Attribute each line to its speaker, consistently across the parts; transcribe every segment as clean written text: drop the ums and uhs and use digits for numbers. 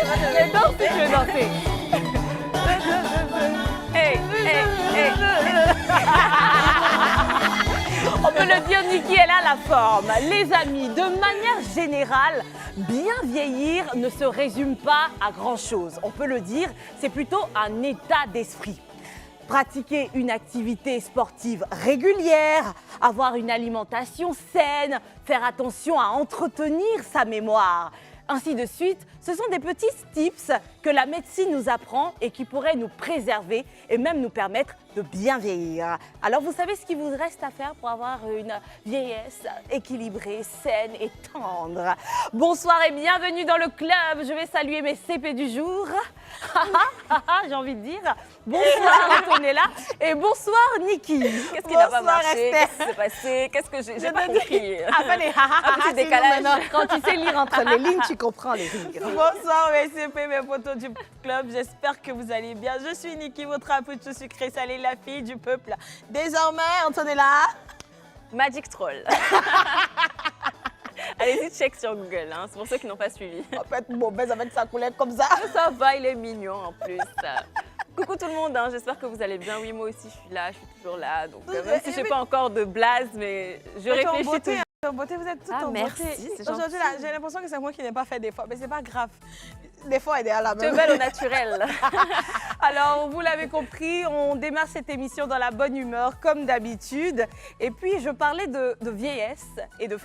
Speaker 1: Mais danse si tu veux danser. Hey, hey, hey. On peut le dire, Niki, elle a la forme. Les amis, de manière générale, bien vieillir ne se résume pas à grand-chose. On peut le dire, c'est plutôt un état d'esprit. Pratiquer une activité sportive régulière, avoir une alimentation saine, faire attention à entretenir sa mémoire, ainsi de suite, ce sont des petits tips que la médecine nous apprend et qui pourraient nous préserver et même nous permettre de bien vieillir. Alors vous savez ce qu'il vous reste à faire pour avoir une vieillesse équilibrée, saine et tendre. Bonsoir et bienvenue dans le club. Je vais saluer mes CP du jour. J'ai envie de dire. Bonsoir Antonella et bonsoir Niki.
Speaker 2: Qu'est-ce qui n'a pas marché? Qu'est-ce qui s'est passé? Qu'est-ce que j'ai pas compris? Un petit décalage.
Speaker 1: Quand tu sais lire entre les lignes, tu comprends les rires.
Speaker 3: Bonsoir mes CP, mes potos du club, j'espère que vous allez bien. Je suis Niki, votre appuie sucré salé, la fille du peuple. Désormais, Antonella.
Speaker 2: Magic Troll. Allez-y, check sur Google, hein. C'est pour ceux qui n'ont pas suivi.
Speaker 3: On peut être mauvaise avec sa couleur comme ça.
Speaker 2: Ça va, il est mignon en plus. Coucou tout le monde, hein. J'espère que vous allez bien. Oui, moi aussi, je suis là, je suis toujours là. Donc, même si je n'ai pas encore de blaze, mais je réfléchis toujours.
Speaker 3: En beauté, vous êtes toutes en
Speaker 2: merci,
Speaker 3: beauté.
Speaker 2: c'est
Speaker 3: Aujourd'hui, là, j'ai l'impression que c'est moi qui n'ai pas fait d'efforts, mais c'est pas grave. L'effort est derrière la
Speaker 2: Tu es
Speaker 3: même.
Speaker 2: belle au naturel.
Speaker 1: Alors, vous l'avez compris, on démarre cette émission dans la bonne humeur, comme d'habitude. Et puis, je parlais de vieillesse et du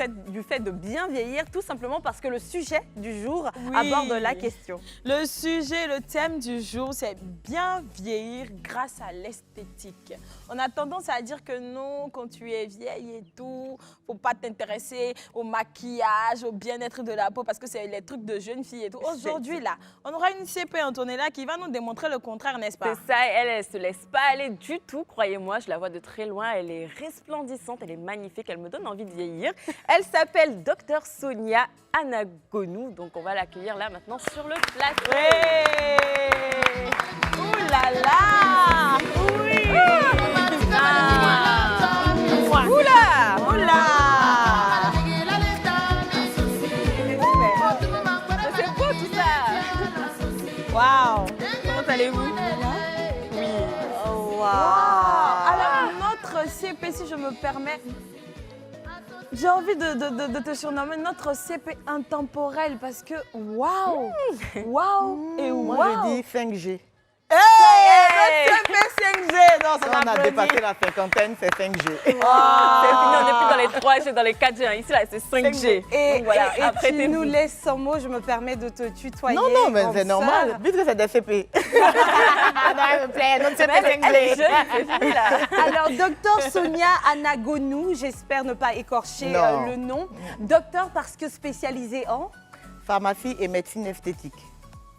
Speaker 1: fait de bien vieillir, tout simplement parce que le sujet du jour aborde la question.
Speaker 3: Le sujet, le thème du jour, c'est bien vieillir grâce à l'esthétique. On a tendance à dire que non, quand tu es vieille et tout, faut pas t'intéresser au maquillage, au bien-être de la peau, parce que c'est les trucs de jeunes filles et tout. Aujourd'hui, là, on aura une CP Antonella qui va nous démontrer le contraire, n'est-ce pas?
Speaker 2: C'est ça, elle se laisse pas aller du tout, croyez-moi, je la vois de très loin, elle est resplendissante, elle est magnifique, elle me donne envie de vieillir. Elle s'appelle Dr Sonia Anagonou, donc on va l'accueillir là maintenant sur le plateau.
Speaker 3: Ouais. Ouh là là! Oui! Oula! Oula!
Speaker 2: C'est beau tout ça!
Speaker 3: Waouh!
Speaker 2: Comment allez-vous?
Speaker 3: Oui.
Speaker 1: Oh, wow.
Speaker 3: Alors, notre CP, si je me permets, j'ai envie de te surnommer notre CP intemporel parce que waouh! Waouh! Et
Speaker 4: Moi,
Speaker 3: waouh!
Speaker 4: je dis 5G.
Speaker 3: Hey! Notre CP 5G! Non, ça
Speaker 4: Quand on a
Speaker 3: m'applaudit.
Speaker 4: dépassé la cinquantaine, c'est 5G.
Speaker 2: C'est fini, on n'est plus dans les 3G, dans les 4G. Hein. Ici, là, c'est 5G.
Speaker 1: Et,
Speaker 2: Donc, voilà,
Speaker 1: et
Speaker 2: après,
Speaker 1: tu nous laisses sans mots, je me permets de te tutoyer.
Speaker 4: Non, non, mais
Speaker 1: grande
Speaker 4: c'est normal,
Speaker 1: sœur.
Speaker 4: puisque c'est des CP.
Speaker 3: Elle me plaît, notre CP
Speaker 2: Elle est
Speaker 3: 5G.
Speaker 2: jeune, c'est fini, là.
Speaker 1: Alors, docteur Sonia Anagonou, j'espère ne pas écorcher
Speaker 4: Non.
Speaker 1: le nom. Docteur parce que spécialisé en
Speaker 4: Pharmacie et médecine esthétique.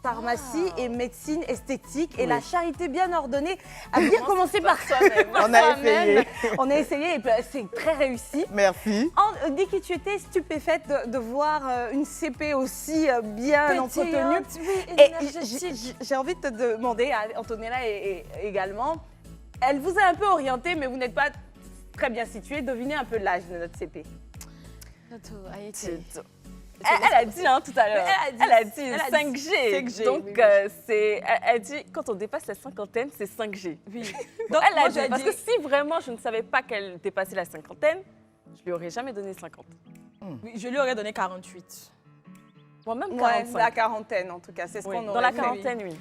Speaker 1: pharmacie et médecine esthétique. Et
Speaker 4: Oui.
Speaker 1: la charité bien ordonnée a bien commencé par
Speaker 2: soi-même.
Speaker 4: On a essayé.
Speaker 1: On a essayé et c'est très réussi.
Speaker 4: Merci.
Speaker 1: Niki, tu étais stupéfaite de voir une CP aussi bien entretenue. Et j'ai envie de te demander, à Antonella également, elle vous a un peu orienté, mais vous n'êtes pas très bien située. Devinez un peu l'âge de notre CP.
Speaker 2: Elle a dit hein, tout à l'heure. Elle a dit
Speaker 3: elle a
Speaker 2: 5G.
Speaker 3: 5G,
Speaker 2: Donc,
Speaker 3: oui,
Speaker 2: elle dit quand on dépasse la cinquantaine, c'est 5G.
Speaker 3: Oui.
Speaker 2: Donc, elle
Speaker 3: moi,
Speaker 2: a dit,
Speaker 3: j'ai
Speaker 2: parce
Speaker 3: dit-
Speaker 2: que si vraiment je ne savais pas qu'elle dépassait la cinquantaine, je lui aurais jamais donné 50.
Speaker 3: Oui, je lui aurais donné 48.
Speaker 2: Moi-même
Speaker 1: Ouais,
Speaker 2: 45.
Speaker 1: la quarantaine en tout cas, c'est ce
Speaker 2: Oui,
Speaker 1: qu'on
Speaker 2: dans
Speaker 1: aurait
Speaker 2: la
Speaker 1: fait.
Speaker 2: quarantaine, oui.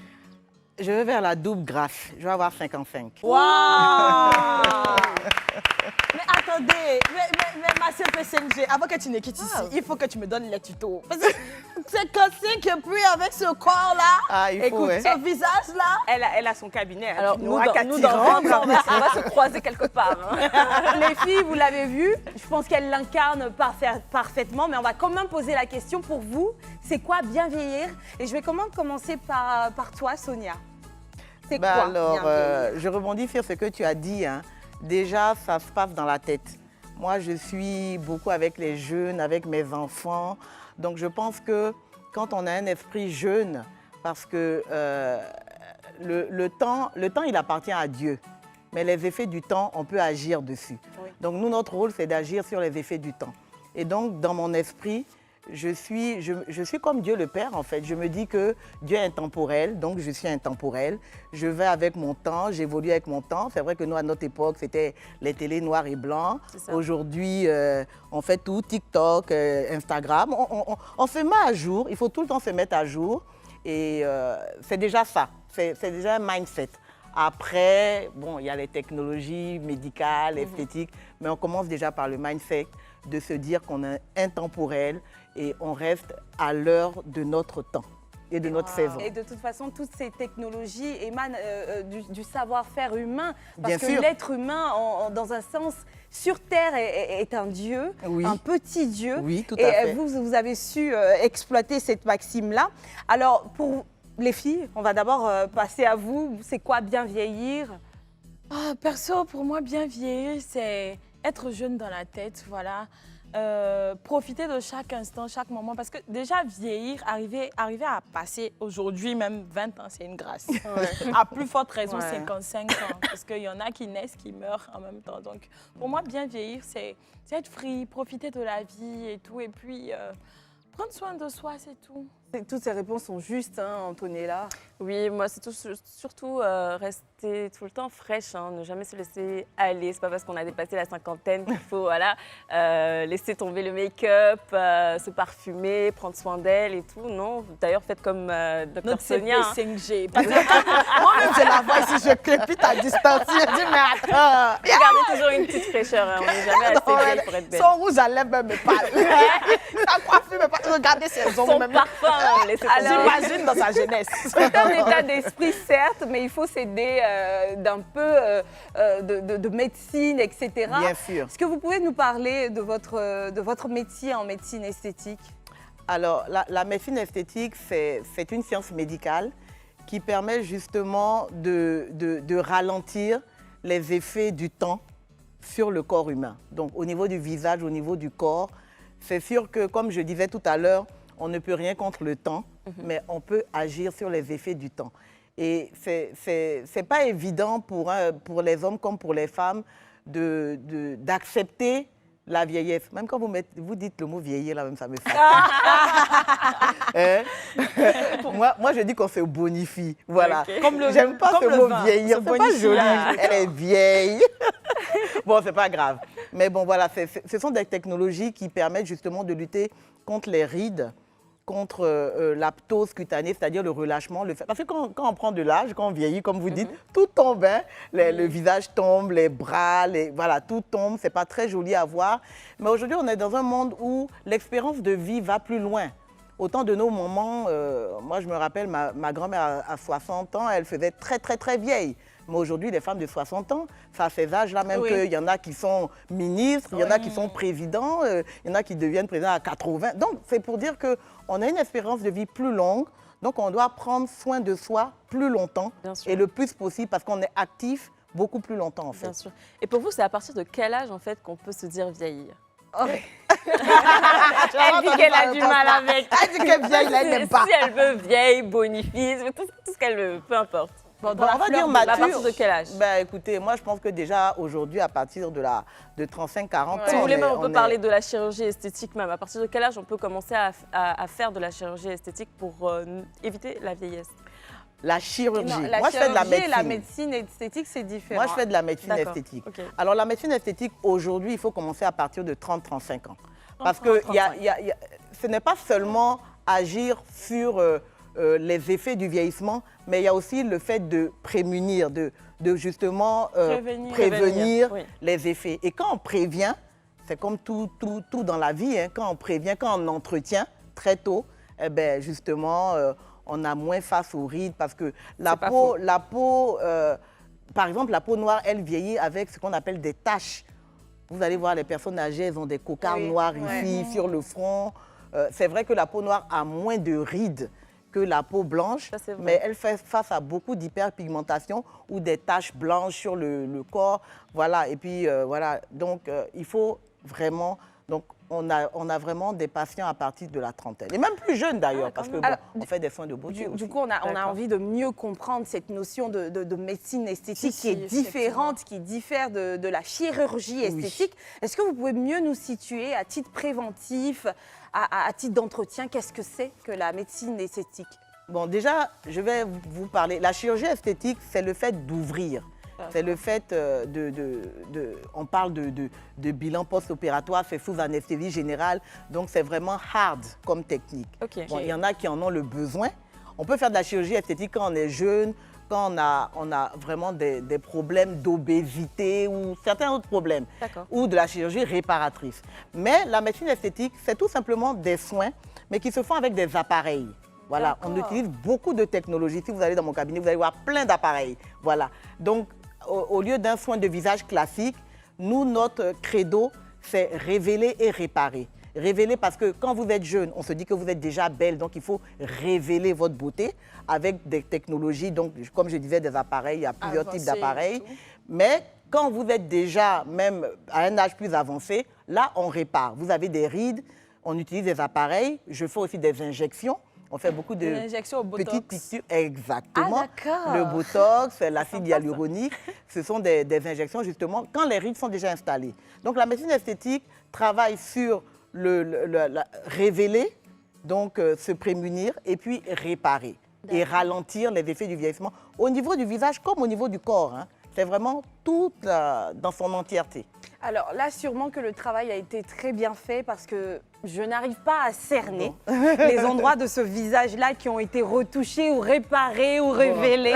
Speaker 4: Je vais vers la double grâce. Je vais avoir 55.
Speaker 3: Waouh! Mais attendez, mais ma CP 5G, avant que tu ne quittes ici, il faut que tu me donnes les tutos. Parce que 55 et puis avec ce corps-là,
Speaker 4: Ah, il faut,
Speaker 3: écoute,
Speaker 4: ouais.
Speaker 3: ce visage-là.
Speaker 1: Elle a son cabinet.
Speaker 2: Alors,
Speaker 1: tu
Speaker 2: nous,
Speaker 1: n'auras qu'à
Speaker 2: dans
Speaker 1: t'y
Speaker 2: 20
Speaker 1: rendre.
Speaker 2: ans, on va se croiser quelque part. hein.
Speaker 1: Les filles, vous l'avez vu, je pense qu'elle l'incarne parfaitement, mais on va quand même poser la question pour vous. C'est quoi bien vieillir? Et je vais quand même commencer par toi, Sonia. C'est
Speaker 4: Ben
Speaker 1: quoi
Speaker 4: alors,
Speaker 1: bien vieillir?
Speaker 4: je rebondis sur ce que tu as dit. Hein. Déjà, ça se passe dans la tête. Moi, je suis beaucoup avec les jeunes, avec mes enfants. Donc, je pense que quand on a un esprit jeune, parce que le temps, il appartient à Dieu. Mais les effets du temps, on peut agir dessus.
Speaker 1: Oui.
Speaker 4: Donc, nous, notre rôle, c'est d'agir sur les effets du temps. Et donc, dans mon esprit, je suis comme Dieu le Père, en fait. Je me dis que Dieu est intemporel, donc je suis intemporel. Je vais avec mon temps, j'évolue avec mon temps. C'est vrai que nous, à notre époque, c'était les télés noirs et blancs. Aujourd'hui, on fait tout, TikTok, Instagram. On se met à jour, il faut tout le temps se mettre à jour. Et c'est déjà ça, c'est déjà un mindset. Après, bon, il y a les technologies médicales, esthétiques, mais on commence déjà par le mindset de se dire qu'on est intemporel et on reste à l'heure de notre temps et de notre saison.
Speaker 1: Et de toute façon, toutes ces technologies émanent du savoir-faire humain. Parce
Speaker 4: Bien
Speaker 1: que
Speaker 4: sûr.
Speaker 1: l'être humain, dans un sens, sur Terre est un dieu,
Speaker 4: Oui.
Speaker 1: un petit dieu.
Speaker 4: Oui, tout à
Speaker 1: et
Speaker 4: fait.
Speaker 1: vous avez su exploiter cette maxime-là. Alors, pour les filles, on va d'abord passer à vous. C'est quoi bien vieillir?
Speaker 3: Ah, perso, pour moi, bien vieillir, c'est être jeune dans la tête, voilà. Profiter de chaque instant, chaque moment. Parce que déjà, vieillir, arriver à passer aujourd'hui, même 20 ans, c'est une grâce. À plus forte raison, 55 ans. Parce qu'il y en a qui naissent, qui meurent en même temps. Donc, pour moi, bien vieillir, c'est être free, profiter de la vie et tout. Et puis, prendre soin de soi, c'est tout.
Speaker 1: Toutes ces réponses sont justes, hein, Antonella.
Speaker 2: Oui, moi, c'est surtout rester tout le temps fraîche, hein, ne jamais se laisser aller. C'est pas parce qu'on a dépassé la cinquantaine qu'il faut voilà, laisser tomber le make-up, se parfumer, prendre soin d'elle et tout. Non, d'ailleurs, faites comme Dr
Speaker 3: Notre
Speaker 2: Sonia. hein.
Speaker 3: 5G. Parce que moi-même, je la vois ici, je crépite à distance. Je dis, mais attends.
Speaker 2: Gardez toujours une petite fraîcheur, hein, on n'est jamais assez vieille pour être belle.
Speaker 3: Son rouge à lèvres me parle. Sa coiffure me parle. Regardez ses ongles.
Speaker 2: Son
Speaker 3: même.
Speaker 2: parfum, laissez tomber.
Speaker 3: J'imagine dans sa jeunesse.
Speaker 1: C'est un état d'esprit, certes, mais il faut s'aider d'un peu de médecine, etc.
Speaker 4: Bien sûr.
Speaker 1: Est-ce que vous pouvez nous parler de votre métier en médecine esthétique?
Speaker 4: Alors, la médecine esthétique, c'est une science médicale qui permet justement de ralentir les effets du temps sur le corps humain. Donc, au niveau du visage, au niveau du corps, c'est sûr que, comme je disais tout à l'heure, on ne peut rien contre le temps, mais on peut agir sur les effets du temps. Et c'est pas évident pour les hommes comme pour les femmes d'accepter la vieillesse. Même quand vous dites le mot vieillir, là même ça me fait. Hein? moi, je dis qu'on se bonifie. Voilà.
Speaker 2: Okay.
Speaker 4: J'aime pas ce mot
Speaker 3: vin,
Speaker 4: vieillir.
Speaker 3: se
Speaker 4: C'est pas
Speaker 3: bonifie.
Speaker 4: joli.
Speaker 3: Ah.
Speaker 4: Elle est vieille. Bon, c'est pas grave. Mais bon, voilà, ce sont des technologies qui permettent justement de lutter contre les rides, contre l'aptose cutanée, c'est-à-dire le relâchement. Parce que quand on prend de l'âge, quand on vieillit, comme vous dites, tout tombe. Hein? Le visage tombe, les bras, voilà, tout tombe. C'est pas très joli à voir. Mais aujourd'hui, on est dans un monde où l'expérience de vie va plus loin. Autant de nos moments, moi je me rappelle, ma grand-mère à 60 ans, elle faisait très, très, très vieille. Mais aujourd'hui, les femmes de 60 ans, c'est à ces âges-là même qu'il y en a qui sont ministres, il y en a qui sont présidents, il y en a qui deviennent présidents à 80. Donc, c'est pour dire qu'on a une espérance de vie plus longue, donc on doit prendre soin de soi plus longtemps et le plus possible parce qu'on est actif beaucoup plus longtemps en fait.
Speaker 2: Bien sûr. Et pour vous, c'est à partir de quel âge en fait qu'on peut se dire vieillir?
Speaker 1: Elle dit qu'elle a du mal avec.
Speaker 3: Elle dit qu'elle vieille, là, elle n'aime pas.
Speaker 2: Si elle veut vieille, bonifie, tout ce qu'elle veut, peu importe.
Speaker 4: Bon, on va dire
Speaker 2: À
Speaker 4: mature.
Speaker 2: partir de quel âge?
Speaker 4: Ben, écoutez, moi je pense que déjà aujourd'hui, à partir de 35-40 ans,
Speaker 2: Si vous voulez, même, on peut
Speaker 4: est-
Speaker 2: parler de la chirurgie esthétique même. À partir de quel âge on peut commencer à faire de la chirurgie esthétique pour éviter la vieillesse?
Speaker 4: La chirurgie.
Speaker 1: Non, la
Speaker 4: Moi, je fais de la
Speaker 1: chirurgie et
Speaker 4: médecine.
Speaker 1: la médecine esthétique, c'est différent.
Speaker 4: Moi, je fais de la médecine
Speaker 2: D'accord,
Speaker 4: esthétique.
Speaker 2: ok.
Speaker 4: Alors, la médecine esthétique, aujourd'hui, il faut commencer à partir de 30-35 ans. Parce que ce n'est pas seulement agir sur les effets du vieillissement, mais il y a aussi le fait de prémunir, de justement prévenir
Speaker 2: oui.
Speaker 4: les effets. Et quand on prévient, c'est comme tout dans la vie, hein, quand on prévient, quand on entretient très tôt, eh ben, justement, on a moins face aux rides parce que la peau, par exemple, la peau noire, elle vieillit avec ce qu'on appelle des taches. Vous allez voir, les personnes âgées, elles ont des cocardes noires ici, sur le front. C'est vrai que la peau noire a moins de rides que la peau blanche,
Speaker 2: Ça, c'est vrai.
Speaker 4: mais elle fait face à beaucoup d'hyperpigmentation ou des taches blanches sur le corps. Voilà, et puis voilà, donc il faut vraiment Donc, on a vraiment des patients à partir de la trentaine. Et même plus jeunes d'ailleurs, parce que bon,
Speaker 1: Alors,
Speaker 4: on fait des soins de beauté aussi.
Speaker 1: Du coup, on a
Speaker 3: D'accord.
Speaker 1: envie de mieux comprendre cette notion de médecine esthétique
Speaker 3: Si,
Speaker 1: qui est
Speaker 3: si,
Speaker 1: différente, qui diffère de la chirurgie esthétique. Est-ce que vous pouvez mieux nous situer à titre préventif, à titre d'entretien, qu'est-ce que c'est que la médecine esthétique?
Speaker 4: Bon, déjà, je vais vous parler. La chirurgie esthétique, c'est le fait d'ouvrir. C'est le fait on parle de bilan post-opératoire, c'est sous anesthésie générale, donc c'est vraiment hard comme technique.
Speaker 2: Ok.
Speaker 4: Bon, il y en a qui en ont le besoin. On peut faire de la chirurgie esthétique quand on est jeune, quand on a vraiment des problèmes d'obésité ou certains autres problèmes,
Speaker 2: D'accord.
Speaker 4: ou de la chirurgie réparatrice. Mais la médecine esthétique, c'est tout simplement des soins, mais qui se font avec des appareils. Voilà, on utilise beaucoup de technologies. Si vous allez dans mon cabinet, vous allez voir plein d'appareils. Voilà. Donc, au lieu d'un soin de visage classique, nous, notre credo, c'est révéler et réparer. Révéler parce que quand vous êtes jeune, on se dit que vous êtes déjà belle, donc il faut révéler votre beauté avec des technologies. Donc, comme je disais, des appareils, il y a plusieurs types
Speaker 3: Avancés et
Speaker 4: d'appareils.
Speaker 3: tout.
Speaker 4: Mais quand vous êtes déjà, même à un âge plus avancé, là, on répare. Vous avez des rides, on utilise des appareils. Je fais aussi des injections. On fait beaucoup de
Speaker 3: Une injection au botox.
Speaker 4: petites piqûres. Exactement.
Speaker 1: Ah, d'accord.
Speaker 4: Le botox, l'acide hyaluronique, ce sont des injections justement quand les rides sont déjà installées. Donc la médecine esthétique travaille sur révéler, donc se prémunir et puis réparer et ralentir les effets du vieillissement au niveau du visage comme au niveau du corps. Hein. C'est vraiment tout dans son entièreté.
Speaker 1: Alors là, sûrement que le travail a été très bien fait parce que je n'arrive pas à cerner les endroits de ce visage-là qui ont été retouchés ou réparés ou révélés.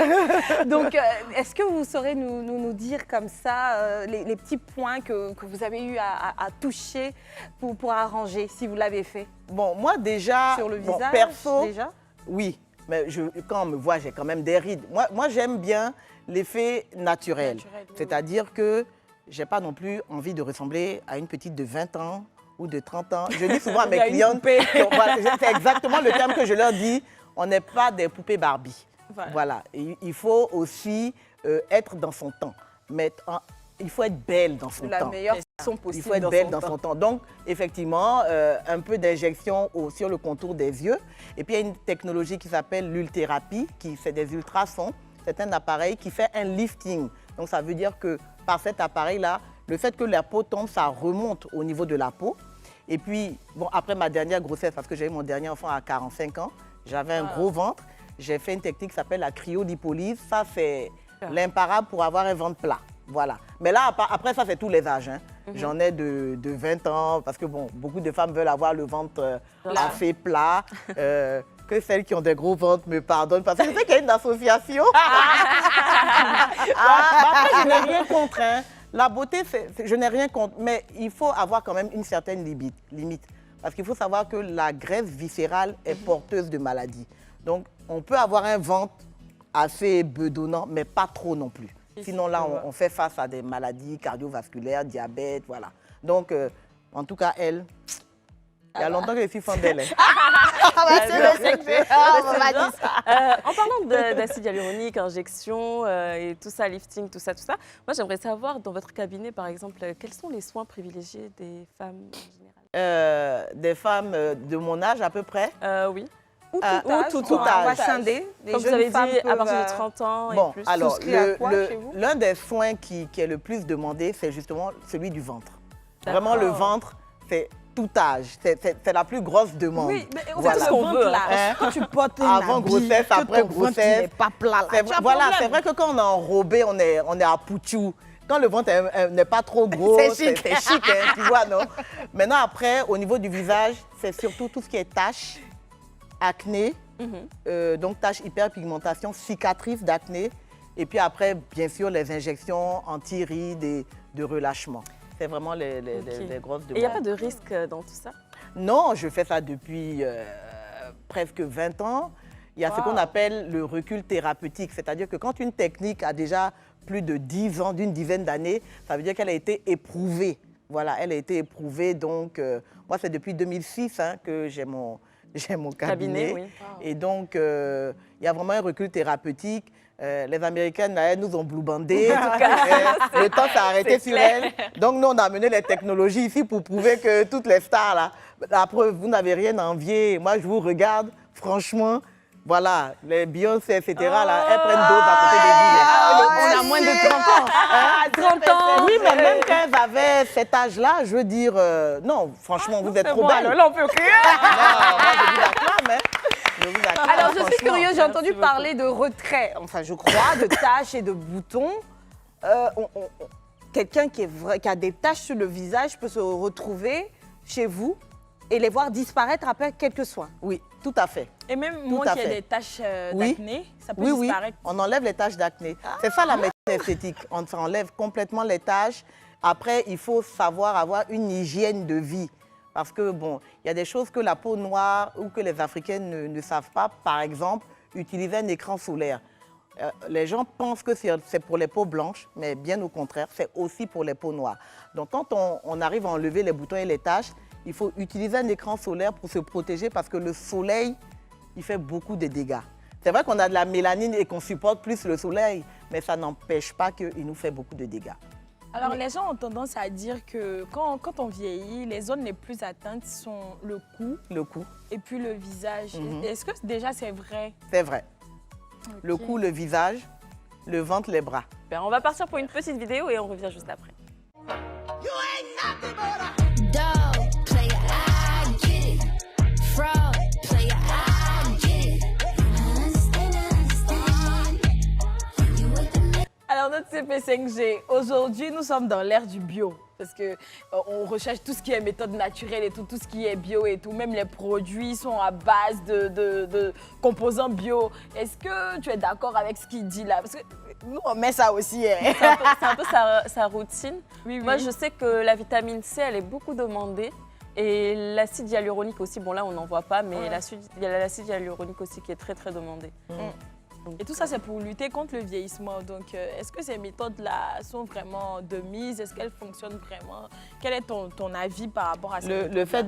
Speaker 1: Donc, est-ce que vous saurez nous dire comme ça les petits points que vous avez eu à toucher pour arranger, si vous l'avez fait?
Speaker 4: Bon, moi déjà,
Speaker 1: Sur le visage,
Speaker 4: perso,
Speaker 1: déjà?
Speaker 4: oui, mais quand on me voit, j'ai quand même des rides. Moi j'aime bien l'effet naturel.
Speaker 3: Naturel, oui,
Speaker 4: C'est-à-dire que je n'ai pas non plus envie de ressembler à une petite de 20 ans ou de 30 ans. Je dis souvent à
Speaker 3: Il y
Speaker 4: mes
Speaker 3: a une
Speaker 4: clientes,
Speaker 3: poupée.
Speaker 4: voilà, c'est exactement le terme que je leur dis, on n'est pas des poupées Barbie. Voilà. Et il faut aussi être dans son temps. Mais il faut être belle dans son
Speaker 1: La
Speaker 4: temps.
Speaker 1: meilleure façon
Speaker 4: Il
Speaker 1: possible
Speaker 4: faut être belle dans son temps. Donc, effectivement, un peu d'injection sur le contour des yeux. Et puis, il y a une technologie qui s'appelle l'ulthérapie, qui fait des ultrasons. C'est un appareil qui fait un lifting. Donc, ça veut dire que par cet appareil-là, le fait que la peau tombe, ça remonte au niveau de la peau. Et puis, bon, après ma dernière grossesse, parce que j'ai eu mon dernier enfant à 45 ans, j'avais un gros ventre. J'ai fait une technique qui s'appelle la cryolipolyse. Ça, c'est l'imparable pour avoir un ventre plat. Voilà. Mais là, après ça, c'est tous les âges. Hein. J'en ai de 20 ans, parce que bon, beaucoup de femmes veulent avoir le ventre assez plat. Que celles qui ont des gros ventres me pardonnent, parce que je sais qu'il y a une association. Après, je n'ai rien contre. Hein. La beauté, je n'ai rien contre, mais il faut avoir quand même une certaine limite. Parce qu'il faut savoir que la graisse viscérale est porteuse de maladies. Donc, on peut avoir un ventre assez bedonnant, mais pas trop non plus. Sinon, là, on fait face à des maladies cardiovasculaires, diabète, voilà. Donc, en tout cas, elle, il y a longtemps que je suis fan d'elle.
Speaker 2: En parlant d'acide hyaluronique, injection et tout ça, lifting, tout ça, moi j'aimerais savoir dans votre cabinet par exemple, quels sont les soins privilégiés des femmes en général?
Speaker 4: Des femmes de mon âge à peu près.
Speaker 2: Oui.
Speaker 1: Ou
Speaker 4: tout
Speaker 1: on
Speaker 4: âge.
Speaker 1: va scinder. Les
Speaker 2: Comme vous
Speaker 1: jeunes
Speaker 2: avez dit,
Speaker 1: femmes
Speaker 2: à partir
Speaker 1: peuvent,
Speaker 2: de 30 ans
Speaker 4: Bon,
Speaker 2: et plus.
Speaker 4: alors,
Speaker 1: souscrire à quoi chez vous
Speaker 4: l'un des soins qui est le plus demandé, c'est justement celui du ventre.
Speaker 2: D'accord.
Speaker 4: Vraiment, le ventre, c'est tout âge. C'est la plus grosse demande.
Speaker 3: Oui, mais on
Speaker 4: Voilà.
Speaker 3: fait ce
Speaker 2: qu'on veut,
Speaker 3: ventre-là.
Speaker 4: hein.
Speaker 3: Quand tu portes un
Speaker 4: Avant
Speaker 3: habit,
Speaker 4: grossesse,
Speaker 3: que
Speaker 4: après
Speaker 3: ton ventre,
Speaker 4: grossesse.
Speaker 3: il n'est pas plat là. Tu as
Speaker 4: Voilà,
Speaker 3: problème.
Speaker 4: c'est vrai que quand on est enrobé, on est à Pouchou. Quand le ventre n'est pas trop gros,
Speaker 3: C'est chic.
Speaker 4: c'est chic, hein, tu vois, non? Maintenant, après, au niveau du visage, c'est surtout tout ce qui est taches, acné, donc taches, hyperpigmentation, cicatrices d'acné. Et puis après, bien sûr, les injections anti-rides et de relâchement. C'est vraiment les grosses demandes.
Speaker 2: Et il n'y a pas de risque dans tout ça?
Speaker 4: Non, je fais ça depuis presque 20 ans. Il y a ce qu'on appelle le recul thérapeutique, c'est-à-dire que quand une technique a déjà plus de 10 ans, d'une dizaine d'années, ça veut dire qu'elle a été éprouvée. Voilà, elle a été éprouvée. Donc, moi, c'est depuis 2006 hein, que j'ai mon cabinet.
Speaker 2: Oui.
Speaker 4: Et donc, il y a vraiment un recul thérapeutique. Les Américaines, là, elles nous ont blue-bandé. Le temps s'est arrêté sur elles. Donc, nous, on a amené les technologies ici pour prouver que toutes les stars, là, la preuve, vous n'avez rien à envier. Moi, je vous regarde, franchement, voilà, les Beyoncé, etc., là, elles prennent d'autres à côté des villes.
Speaker 1: On a moins de 30 ans. 30 ans.
Speaker 4: Oui, mais même quand elles avaient cet âge-là, je veux dire, non, franchement, vous êtes trop belle.
Speaker 1: Alors là, on peut crier.
Speaker 4: Non, moi, je vous acclame, hein. Je vous acclame,
Speaker 1: Alors, je suis
Speaker 4: franchement.
Speaker 1: curieuse, j'ai entendu parler de retrait, enfin, je crois, de taches et de boutons. Quelqu'un qui a des taches sur le visage peut se retrouver chez vous et les voir disparaître après quelques soins.
Speaker 4: Oui, tout à fait.
Speaker 3: Et même
Speaker 4: Tout
Speaker 3: moi
Speaker 4: à
Speaker 3: qui ai
Speaker 4: fait.
Speaker 3: des taches
Speaker 4: Oui.
Speaker 3: d'acné, ça peut
Speaker 4: Oui,
Speaker 3: disparaître.
Speaker 4: on enlève les taches d'acné. C'est ça la médecine esthétique. On enlève complètement les taches. Après, il faut savoir avoir une hygiène de vie. Parce que, bon, il y a des choses que la peau noire ou que les Africaines ne savent pas. Par exemple, utiliser un écran solaire. Les gens pensent que c'est pour les peaux blanches, mais bien au contraire, c'est aussi pour les peaux noires. Donc, quand on arrive à enlever les boutons et les taches, il faut utiliser un écran solaire pour se protéger parce que le soleil, il fait beaucoup de dégâts. C'est vrai qu'on a de la mélanine et qu'on supporte plus le soleil, mais ça n'empêche pas qu'il nous fait beaucoup de dégâts.
Speaker 3: Alors, les gens ont tendance à dire que quand on vieillit, les zones les plus atteintes sont le cou
Speaker 4: Le cou,
Speaker 3: et puis le visage.
Speaker 4: Mhm.
Speaker 3: Est-ce que déjà c'est vrai?
Speaker 4: c'est vrai. Le cou, le visage, le ventre, les bras.
Speaker 2: Ben, on va partir pour une petite vidéo et on revient juste après.
Speaker 5: Dog player, I get it. Fraud player, I get it. You with the
Speaker 3: Alors, notre CP5G, aujourd'hui, nous sommes dans l'ère du bio. Parce qu'on recherche tout ce qui est méthode naturelle et tout ce qui est bio et tout. Même les produits sont à base de composants bio. Est-ce que tu es d'accord avec ce qu'il dit là? Parce que nous, on met ça aussi. Hein.
Speaker 2: C'est un peu sa routine.
Speaker 3: Oui,
Speaker 2: Moi, je sais que la vitamine C, elle est beaucoup demandée. Et l'acide hyaluronique aussi, bon là, on n'en voit pas, mais
Speaker 3: Ouais.
Speaker 2: il y a l'acide hyaluronique aussi qui est très, très demandé.
Speaker 3: Et tout ça, c'est pour lutter contre le vieillissement. Donc, est-ce que ces méthodes-là sont vraiment de mise? Est-ce qu'elles fonctionnent vraiment? Quel est ton avis par rapport à ça?
Speaker 4: Le fait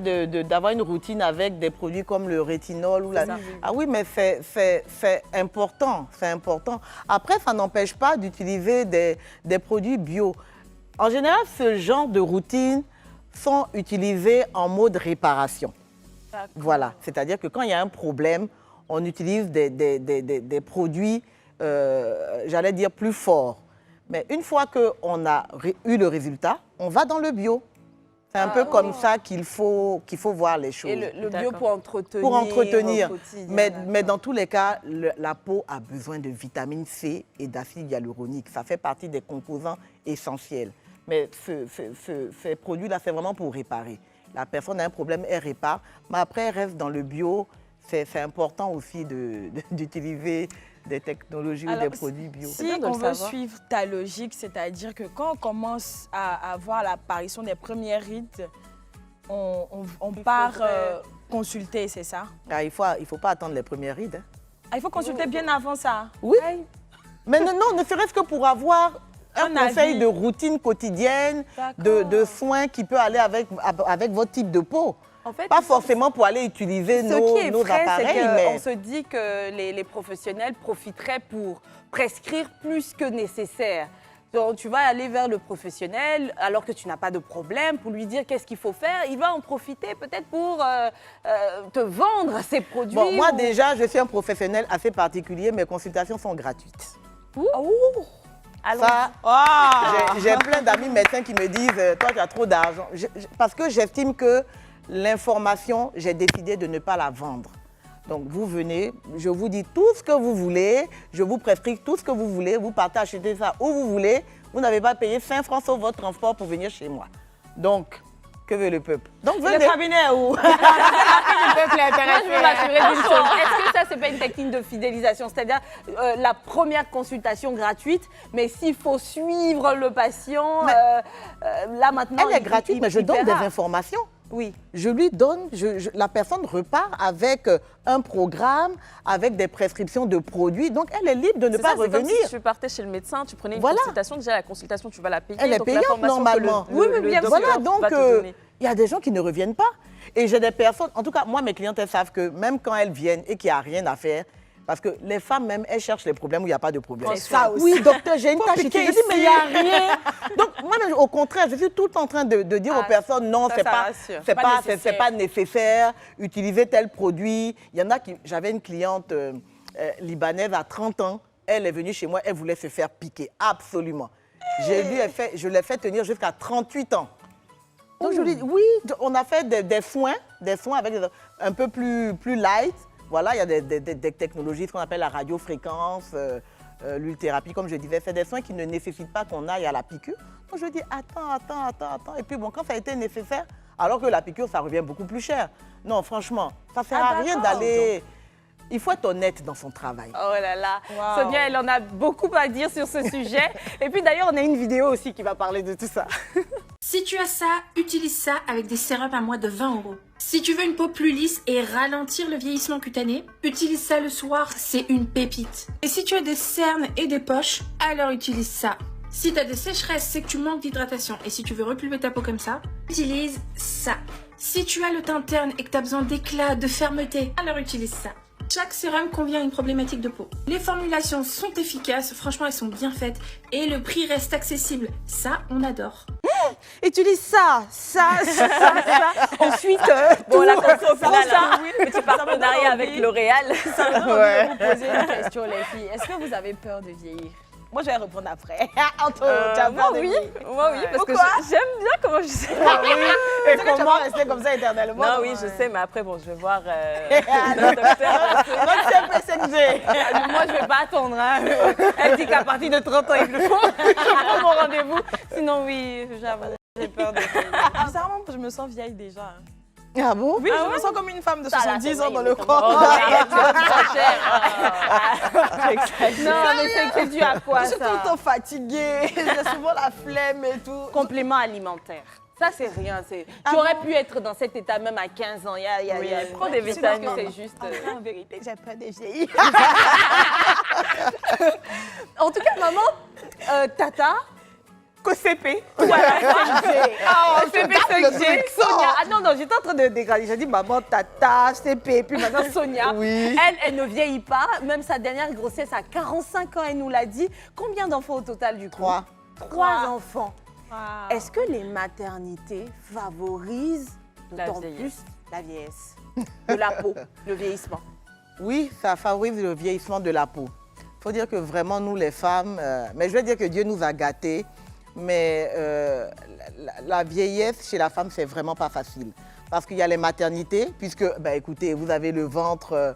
Speaker 4: d'avoir une routine avec des produits comme le rétinol ou la...
Speaker 3: ça.
Speaker 4: Ah oui, mais c'est important, c'est important. Après, ça n'empêche pas d'utiliser des produits bio. En général, ce genre de routine sont utilisés en mode réparation. Voilà, c'est-à-dire que quand il y a un problème, on utilise des produits, j'allais dire, plus forts. Mais une fois qu'on a eu le résultat, on va dans le bio. C'est un peu comme ça qu'il faut voir les choses.
Speaker 1: Et le bio
Speaker 2: D'accord.
Speaker 1: pour entretenir.
Speaker 4: Pour entretenir.
Speaker 1: au quotidien,
Speaker 4: Mais
Speaker 1: d'accord.
Speaker 4: dans tous les cas, la peau a besoin de vitamine C et d'acide hyaluronique. Ça fait partie des composants essentiels. Mais ces produits-là, c'est vraiment pour réparer. La personne a un problème, elle répare. Mais après, elle reste dans le bio. C'est important aussi d'utiliser des technologies ou
Speaker 3: Alors,
Speaker 4: des produits bio.
Speaker 3: Si
Speaker 2: bien de
Speaker 3: on
Speaker 2: le
Speaker 3: veut
Speaker 2: savoir.
Speaker 3: suivre ta logique, c'est-à-dire que quand on commence à voir l'apparition des premières rides, on part consulter, c'est ça?
Speaker 4: Ah, il faut pas attendre les premières rides. Hein.
Speaker 3: Ah, il faut consulter bien avant ça.
Speaker 4: Oui. Mais non, ne serait-ce que pour avoir un
Speaker 3: Un
Speaker 4: conseil
Speaker 3: avis.
Speaker 4: de routine quotidienne,
Speaker 3: D'accord.
Speaker 4: de soins qui peut aller avec votre type de peau.
Speaker 1: En fait,
Speaker 4: Pas forcément pour aller utiliser
Speaker 1: ce qui est
Speaker 4: nos
Speaker 1: vrai, c'est
Speaker 4: appareils,
Speaker 1: qu'on
Speaker 4: mais
Speaker 1: se dit que les professionnels profiteraient pour prescrire plus que nécessaire. Donc, tu vas aller vers le professionnel alors que tu n'as pas de problème pour lui dire qu'est-ce qu'il faut faire. Il va en profiter peut-être pour te vendre ces produits.
Speaker 4: bon, moi
Speaker 1: ou-
Speaker 4: déjà, je suis un professionnel assez particulier, mes consultations sont gratuites.
Speaker 2: Allons.
Speaker 4: Ça,
Speaker 3: Ah!
Speaker 4: j'ai plein d'amis médecins qui me disent, toi, tu as trop d'argent. Parce que j'estime que l'information, j'ai décidé de ne pas la vendre. Donc, vous venez, je vous dis tout ce que vous voulez, je vous prescris tout ce que vous voulez, vous partez acheter ça où vous voulez, vous n'avez pas payé 5 francs sur votre transport pour venir chez moi. Donc, que veut le peuple? Donc,
Speaker 3: Le
Speaker 4: venez.
Speaker 3: cabinet où?
Speaker 1: Moi, je veux m'assurer d'une chose. Est-ce que ça, c'est pas une technique de fidélisation? C'est-à-dire la première consultation gratuite, mais s'il faut suivre le patient, là maintenant.
Speaker 4: Elle est gratuite, mais je donne des
Speaker 1: paiera.
Speaker 4: informations.
Speaker 1: Oui.
Speaker 4: Je lui donne, la personne repart avec un programme, avec des prescriptions de produits. Donc, elle est libre de ne
Speaker 2: C'est
Speaker 4: pas
Speaker 2: ça, c'est comme
Speaker 4: revenir.
Speaker 2: si tu partais chez le médecin, tu prenais une
Speaker 4: Voilà.
Speaker 2: consultation. Déjà, la consultation, tu vas la payer.
Speaker 4: Elle est
Speaker 2: donc
Speaker 4: payante
Speaker 2: l'information que
Speaker 4: normalement.
Speaker 2: le
Speaker 4: Oui, mais bien
Speaker 2: docteur
Speaker 4: Voilà, donc
Speaker 2: va te donner.
Speaker 4: il y a des gens qui ne reviennent pas. Et j'ai des personnes, en tout cas, moi, mes clientes, elles savent que même quand elles viennent et qu'il n'y a rien à faire, Parce que les femmes même, elles cherchent les problèmes où il n'y a pas de problème.
Speaker 3: C'est ça aussi.
Speaker 4: Oui, docteur, j'ai une
Speaker 3: Faut
Speaker 4: tache ici.
Speaker 3: piquer
Speaker 4: Je dis, mais il n'y a
Speaker 3: ici.
Speaker 4: rien. Donc, moi, au contraire, je suis tout le temps en train de dire aux personnes, non,
Speaker 2: ça,
Speaker 4: c'est
Speaker 2: ça
Speaker 4: pas,
Speaker 2: rassure.
Speaker 4: c'est pas nécessaire, utiliser tel produit. Il y en a qui... J'avais une cliente libanaise à 30 ans. Elle est venue chez moi, elle voulait se faire piquer. Absolument. Je l'ai fait tenir jusqu'à 38 ans. Donc, je lui dis, oui, on a fait des soins avec un peu plus light. Voilà, il y a des technologies, ce qu'on appelle la radiofréquence, l'ulthérapie, comme je disais. C'est des soins qui ne nécessitent pas qu'on aille à la piqûre. Donc, je dis, attends. Et puis, bon, quand ça a été nécessaire, alors que la piqûre, ça revient beaucoup plus cher. Non, franchement, ça ne sert à rien d'aller... Il faut être honnête dans son travail.
Speaker 1: Oh là là,
Speaker 3: Wow.
Speaker 1: Sonia, elle en a beaucoup à dire sur ce sujet. Et puis d'ailleurs, on a une vidéo aussi qui va parler de tout ça.
Speaker 6: Si tu as ça, utilise ça avec des sérums à moins de 20 €. Si tu veux une peau plus lisse et ralentir le vieillissement cutané, utilise ça le soir, c'est une pépite. Et si tu as des cernes et des poches, alors utilise ça. Si tu as des sécheresses, c'est que tu manques d'hydratation. Et si tu veux reculver ta peau comme ça, utilise ça. Si tu as le teint terne et que tu as besoin d'éclat, de fermeté, alors utilise ça. Chaque sérum convient à une problématique de peau. Les formulations sont efficaces, franchement elles sont bien faites et le prix reste accessible. Ça, on adore.
Speaker 1: Utilise ça. Ensuite,
Speaker 2: Bon, la
Speaker 1: tout
Speaker 2: conscience
Speaker 1: ça.
Speaker 2: là, là. Petit partenariat avec L'Oréal.
Speaker 3: Je vais vous poser une question, les filles. Est-ce que vous avez peur de vieillir? Moi, je vais répondre après. Anto, tu as peur de vieillir?
Speaker 2: Moi oui, parce que
Speaker 3: Pourquoi?
Speaker 2: j'aime bien comment je sais.
Speaker 3: Et comment tu vas rester comme ça éternellement?
Speaker 2: Non, oui, je sais, mais après, bon, je vais voir le docteur.
Speaker 3: Donc, c'est PCG.
Speaker 1: Moi, je vais pas attendre. Hein. Elle dit qu'à partir de 30 ans, il le faut. Je prends mon rendez-vous. Sinon, oui, j'avoue, j'ai peur de
Speaker 3: Bizarrement, je me sens vieille déjà.
Speaker 4: Ah bon?
Speaker 3: Oui, je me sens comme une femme de
Speaker 1: Ça, là,
Speaker 3: 70
Speaker 1: c'est
Speaker 3: ans
Speaker 1: vrai,
Speaker 3: dans
Speaker 1: il est
Speaker 3: le
Speaker 1: comme-
Speaker 3: corps.
Speaker 2: Oh, arrête, tu vas me faire cher.
Speaker 1: Non, mais c'est dû à quoi,
Speaker 3: Je suis tout le
Speaker 1: ça?
Speaker 3: temps fatiguée, j'ai souvent la flemme et tout.
Speaker 1: Complément alimentaire. Ça, c'est rien. Tu aurais pu être dans cet état même à 15 ans.
Speaker 2: prends des
Speaker 1: Je pense que
Speaker 2: vitamines.
Speaker 1: c'est juste...
Speaker 3: En vérité, j'ai peur de vieillir.
Speaker 1: En tout cas, maman, Tata, CP. Voilà, 5G. Ah, CP, 5G. Sonia. Ah non, j'étais en train de dégrader. J'ai dit maman, Tata, CP. Puis maintenant, Sonia.
Speaker 4: Oui.
Speaker 1: Elle ne vieillit pas. Même sa dernière grossesse à 45 ans, elle nous l'a dit. Combien d'enfants au total du coup?
Speaker 4: 3.
Speaker 1: 3 enfants.
Speaker 3: Wow.
Speaker 1: Est-ce que les maternités favorisent
Speaker 2: La
Speaker 1: d'autant
Speaker 2: vieillesse.
Speaker 1: plus la vieillesse de la peau, le vieillissement?
Speaker 4: Oui, ça favorise le vieillissement de la peau. Il faut dire que vraiment, nous les femmes, mais je vais dire que Dieu nous a gâtés, mais la vieillesse chez la femme, c'est vraiment pas facile. Parce qu'il y a les maternités, puisque, ben, écoutez, vous avez le ventre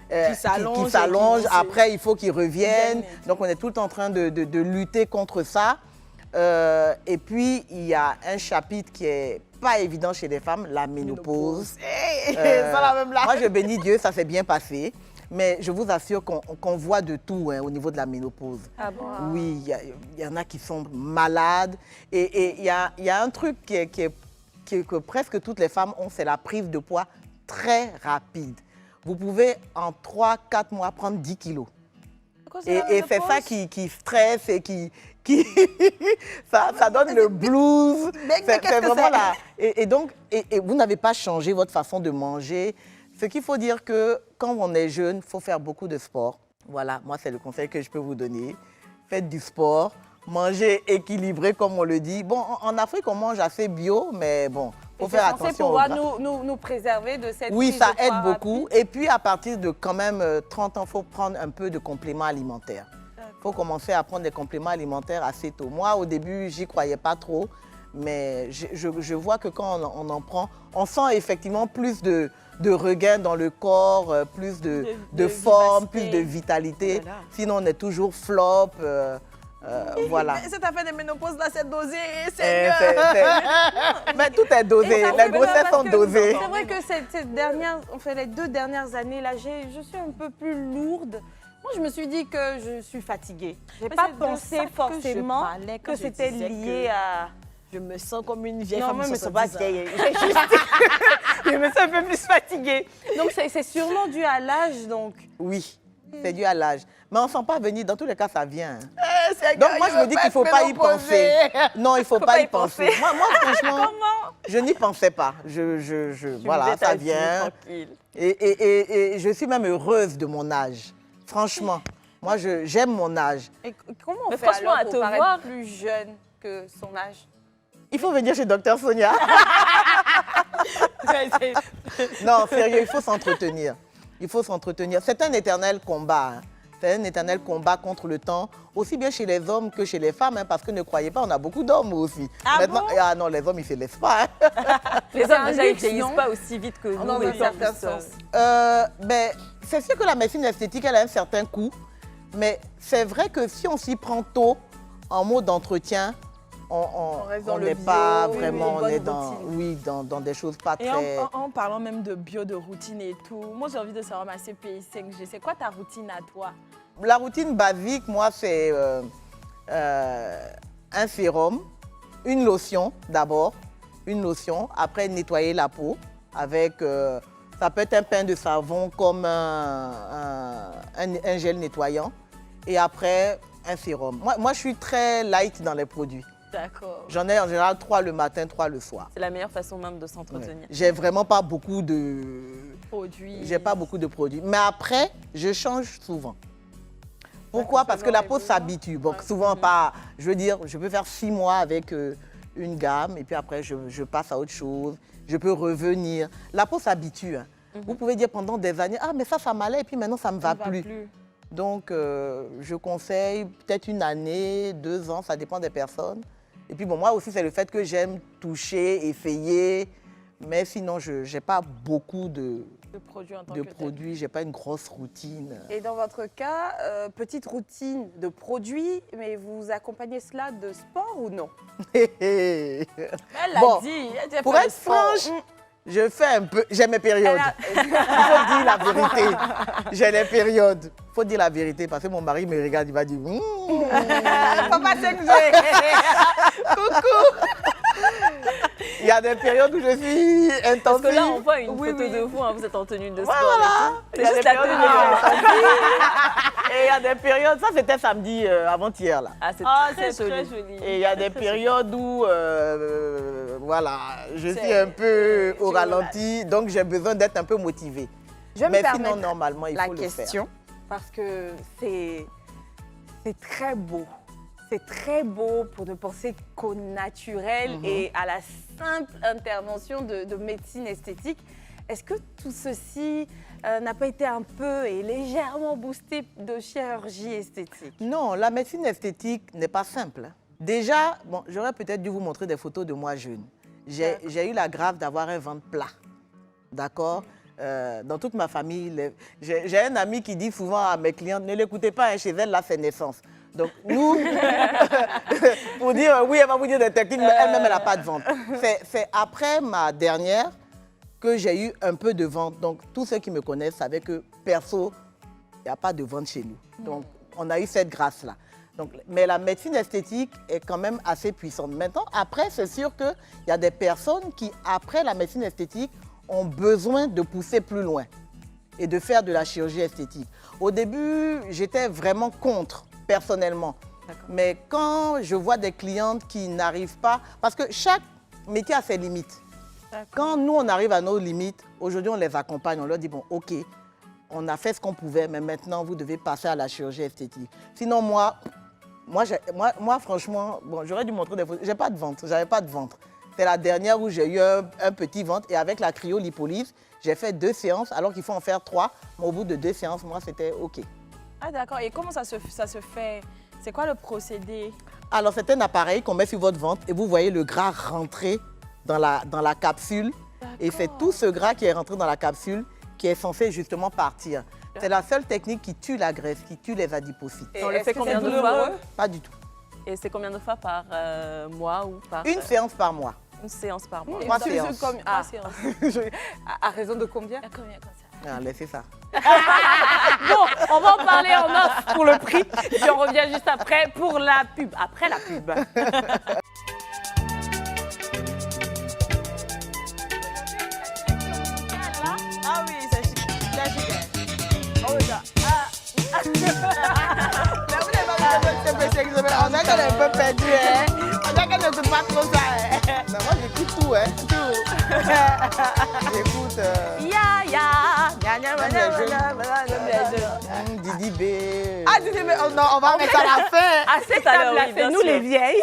Speaker 3: Qui s'allonge
Speaker 4: qui
Speaker 3: et
Speaker 4: s'allonge.
Speaker 3: qui-
Speaker 4: Après, il faut qu'il revienne.
Speaker 3: Revienne.
Speaker 4: Donc, on est tout le temps en train de lutter contre ça. Et puis, il y a un chapitre qui est pas évident chez les femmes, la ménopause.
Speaker 3: Ça la même là.
Speaker 4: Moi, je bénis Dieu, ça s'est bien passé. Mais je vous assure qu'on voit de tout hein, au niveau de la ménopause.
Speaker 2: Ah bon?
Speaker 4: Oui, il y en a qui sont malades. Et il y a un truc que presque toutes les femmes ont, c'est la prise de poids très rapide. Vous pouvez en 3-4 mois prendre 10 kilos. Et c'est ça qui stresse et qui ça donne le blues.
Speaker 3: Mais qu'est-ce que
Speaker 4: vraiment
Speaker 3: c'est?
Speaker 4: là. Et donc, vous n'avez pas changé votre façon de manger. Ce qu'il faut dire que quand on est jeune, il faut faire beaucoup de sport. Voilà, moi, c'est le conseil que je peux vous donner. Faites du sport, mangez équilibré, comme on le dit. Bon, en Afrique, on mange assez bio, mais bon, il faut faire
Speaker 1: C'est censé
Speaker 4: attention. au
Speaker 1: pouvoir
Speaker 4: gras.
Speaker 1: nous préserver de cette
Speaker 4: Oui,
Speaker 1: prise
Speaker 4: ça
Speaker 1: de
Speaker 4: aide
Speaker 1: poids
Speaker 4: beaucoup.
Speaker 1: rapide.
Speaker 4: Et puis, à partir de quand même 30 ans, il faut prendre un peu de compléments alimentaires. Il faut commencer à prendre des compléments alimentaires assez tôt. Moi, au début, j'y croyais pas trop. Mais je vois que quand on en prend, on sent effectivement plus de regain dans le corps, plus de forme, plus
Speaker 3: vivacité.
Speaker 4: de vitalité.
Speaker 2: Voilà.
Speaker 4: Sinon, on est toujours flop. Voilà.
Speaker 3: Mais cette affaire de ménopause là, c'est dosé,
Speaker 4: Eh,
Speaker 3: Seigneur.
Speaker 4: Mais tout est dosé.
Speaker 1: Et ça
Speaker 4: Les
Speaker 1: fait peur
Speaker 4: grossesses
Speaker 1: parce
Speaker 4: sont
Speaker 1: que
Speaker 4: dosées.
Speaker 1: C'est vrai que cette dernière, les 2 dernières années, là, je suis un peu plus lourde. Moi, je me suis dit que je suis fatiguée. Je n'ai
Speaker 3: Mais
Speaker 1: pas
Speaker 3: c'est de ça
Speaker 1: pensé
Speaker 3: que je
Speaker 1: forcément
Speaker 3: parlais quand
Speaker 1: que
Speaker 3: je
Speaker 1: c'était
Speaker 3: disais
Speaker 1: lié
Speaker 3: que
Speaker 1: à...
Speaker 3: Je me sens comme une vieille
Speaker 1: Non,
Speaker 3: femme
Speaker 1: moi,
Speaker 3: de
Speaker 1: je me sens pas
Speaker 3: 70 ans.
Speaker 1: vieille. Je me sens un peu plus fatiguée. Donc, c'est sûrement dû à l'âge, donc.
Speaker 4: Oui, c'est dû à l'âge. Mais on ne sent pas venir. Dans tous les cas, ça vient. hein.
Speaker 3: Eh, Seigneur,
Speaker 4: Donc moi, je me dis qu'il ne faut pas y penser. Non, il ne faut pas y penser. Moi, franchement, je n'y pensais pas. Voilà, ça vient.
Speaker 2: Tranquille.
Speaker 4: Et je suis même heureuse de mon âge. Franchement, moi, j'aime mon âge.
Speaker 3: Et comment on
Speaker 2: Mais
Speaker 3: fait
Speaker 2: franchement,
Speaker 3: alors
Speaker 2: à
Speaker 3: pour
Speaker 2: te
Speaker 3: paraître
Speaker 2: voir-
Speaker 3: plus jeune que son âge?
Speaker 4: Il faut venir chez Dr Sonia. Non, sérieux, il faut s'entretenir. Il faut s'entretenir. C'est un éternel combat. Hein. C'est un éternel combat contre le temps, aussi bien chez les hommes que chez les femmes, hein, parce que ne croyez pas, on a beaucoup d'hommes aussi.
Speaker 3: Ah bon?
Speaker 4: Ah non, les hommes, ils ne se laissent pas. Hein.
Speaker 2: Les hommes,
Speaker 3: un
Speaker 2: déjà, ils
Speaker 3: luxe,
Speaker 2: vieillissent
Speaker 3: non?
Speaker 2: pas aussi vite que nous.
Speaker 3: Dans un
Speaker 2: et
Speaker 3: certain
Speaker 2: plus,
Speaker 3: sens.
Speaker 4: Ben, c'est sûr que la médecine esthétique, elle a un certain coût, mais c'est vrai que si on s'y prend tôt, en mode d'entretien,
Speaker 3: reste dans
Speaker 4: on
Speaker 3: le
Speaker 4: n'est
Speaker 3: bio,
Speaker 4: pas
Speaker 3: oui,
Speaker 4: vraiment,
Speaker 3: une
Speaker 4: on est
Speaker 3: bonne
Speaker 4: dans,
Speaker 3: routine.
Speaker 4: oui, dans des choses pas
Speaker 3: Et
Speaker 4: très...
Speaker 3: en parlant même de bio, de routine et tout, moi j'ai envie de savoir ma CPI5G. C'est quoi ta routine à toi?
Speaker 4: La routine basique, moi, c'est un sérum, une lotion d'abord, une lotion, après nettoyer la peau avec, ça peut être un pain de savon comme un gel nettoyant, et après un sérum. Moi, je suis très light dans les produits.
Speaker 3: D'accord.
Speaker 4: J'en ai en général 3 le matin, 3 le soir.
Speaker 2: C'est la meilleure façon même de s'entretenir.
Speaker 4: J'ai vraiment pas beaucoup de...
Speaker 3: Produit.
Speaker 4: J'ai pas beaucoup de produits. Mais après, je change souvent. Pourquoi? Parce que la peau s'habitue. Donc souvent pas, je veux dire, je peux faire 6 mois avec une gamme et puis après je passe à autre chose. Je peux revenir. La peau s'habitue. Hein. Vous pouvez dire pendant des années, ah mais ça m'allait et puis maintenant ça me va plus. Donc je conseille peut-être 1 année, 2 ans, ça dépend des personnes. Et puis bon, moi aussi c'est le fait que j'aime toucher, essayer. Mais sinon, je n'ai pas beaucoup de
Speaker 3: produits en tant
Speaker 4: de
Speaker 3: que tel.
Speaker 4: produits, j'ai pas une grosse routine.
Speaker 7: Et dans votre cas, petite routine de produits, mais vous accompagnez cela de sport ou non?
Speaker 3: Elle l'a
Speaker 4: Bon,
Speaker 3: dit. Elle dit, elle
Speaker 4: pour
Speaker 3: fait le
Speaker 4: être
Speaker 3: sport.
Speaker 4: franche, je fais un peu, j'ai mes périodes. Il faut dire la vérité. J'ai les périodes. Il faut dire la vérité parce que mon mari me regarde, il va dire
Speaker 3: Papa 5G.
Speaker 4: il y a des périodes où je suis intensive.
Speaker 2: Parce que là, on voit une
Speaker 3: Oui,
Speaker 2: photo
Speaker 3: oui.
Speaker 2: de vous, hein, vous êtes en tenue de sport.
Speaker 4: Voilà.
Speaker 2: et tout.
Speaker 4: Il y a
Speaker 2: C'est juste
Speaker 4: des
Speaker 2: la
Speaker 4: périodes
Speaker 2: tenue.
Speaker 4: où je suis intensive. Et il y a des périodes, ça c'était samedi avant-hier là.
Speaker 2: Ah, c'est
Speaker 3: Ah,
Speaker 2: très
Speaker 3: c'est
Speaker 2: joli.
Speaker 3: très joli.
Speaker 4: Et il y a des périodes où, voilà, je suis un peu au ralenti, donc j'ai besoin d'être un peu motivée.
Speaker 7: Je vais
Speaker 4: Mais
Speaker 7: me permettre
Speaker 4: sinon, normalement, il
Speaker 7: la
Speaker 4: faut le faire.
Speaker 7: question parce que c'est très beau. C'est très beau pour ne penser qu'au naturel et à la simple intervention de médecine esthétique. Est-ce que tout ceci n'a pas été un peu et légèrement boosté de chirurgie esthétique?
Speaker 4: Non, la médecine esthétique n'est pas simple. Hein. Déjà, bon, j'aurais peut-être dû vous montrer des photos de moi jeune. J'ai eu la grâce d'avoir un ventre plat. D'accord? Dans toute ma famille, j'ai un ami qui dit souvent à mes clientes, ne l'écoutez pas, hein, chez elle, là, c'est naissance. Donc, nous, pour dire, oui, elle va vous dire des techniques, mais elle-même, elle n'a pas de ventre. C'est après ma dernière que j'ai eu un peu de ventre. Donc, tous ceux qui me connaissent savaient que, perso, il n'y a pas de ventre chez nous. Donc, on a eu cette grâce-là. Donc, mais la médecine esthétique est quand même assez puissante. Maintenant, après, c'est sûr qu'il y a des personnes qui, après la médecine esthétique, ont besoin de pousser plus loin et de faire de la chirurgie esthétique. Au début, j'étais vraiment contre, personnellement. Mais quand je vois des clientes qui n'arrivent pas, parce que chaque métier a ses limites. Quand nous, on arrive à nos limites, aujourd'hui, on les accompagne, on leur dit, bon, OK, on a fait ce qu'on pouvait, mais maintenant, vous devez passer à la chirurgie esthétique. Sinon, moi franchement, bon, j'aurais dû montrer des photos. J'ai pas de ventre, j'avais pas de ventre. C'est la dernière où j'ai eu un petit ventre et avec la cryolipolyse, j'ai fait 2 séances alors qu'il faut en faire 3. Mais au bout de 2 séances, moi, c'était OK.
Speaker 3: Ah d'accord. Et comment ça se fait? C'est quoi le procédé?
Speaker 4: Alors, c'est un appareil qu'on met sur votre ventre et vous voyez le gras rentrer dans la capsule. Et c'est tout ce gras qui est rentré dans la capsule qui est censé justement partir. C'est la seule technique qui tue la graisse, qui tue les adipocytes.
Speaker 2: On le fait combien de fois?
Speaker 4: Pas du tout.
Speaker 2: Et c'est combien de fois par mois ou par...
Speaker 4: Une séance par mois.
Speaker 2: Une séance par mois.
Speaker 4: 3 séances.
Speaker 3: Ah,
Speaker 7: À raison de combien?
Speaker 3: combien comme ça?
Speaker 4: Ah, laissez ça.
Speaker 1: Bon, on va en parler en off pour le prix. Puis on revient juste après pour la pub. Après la pub.
Speaker 3: Ah oui, c'est chic. Oh là.
Speaker 4: On a un peu perdu, hein. dire qu'elle n'écoute pas trop ça. Hein. Mais moi, j'écoute tout, hein. Tout. J'écoute. Didi B.
Speaker 3: Ah, Didi B, oh non, on va mettre à la fin.
Speaker 1: À cette table-là,
Speaker 2: oui,
Speaker 1: c'est
Speaker 2: bien
Speaker 1: nous
Speaker 2: sûr.
Speaker 1: les vieilles.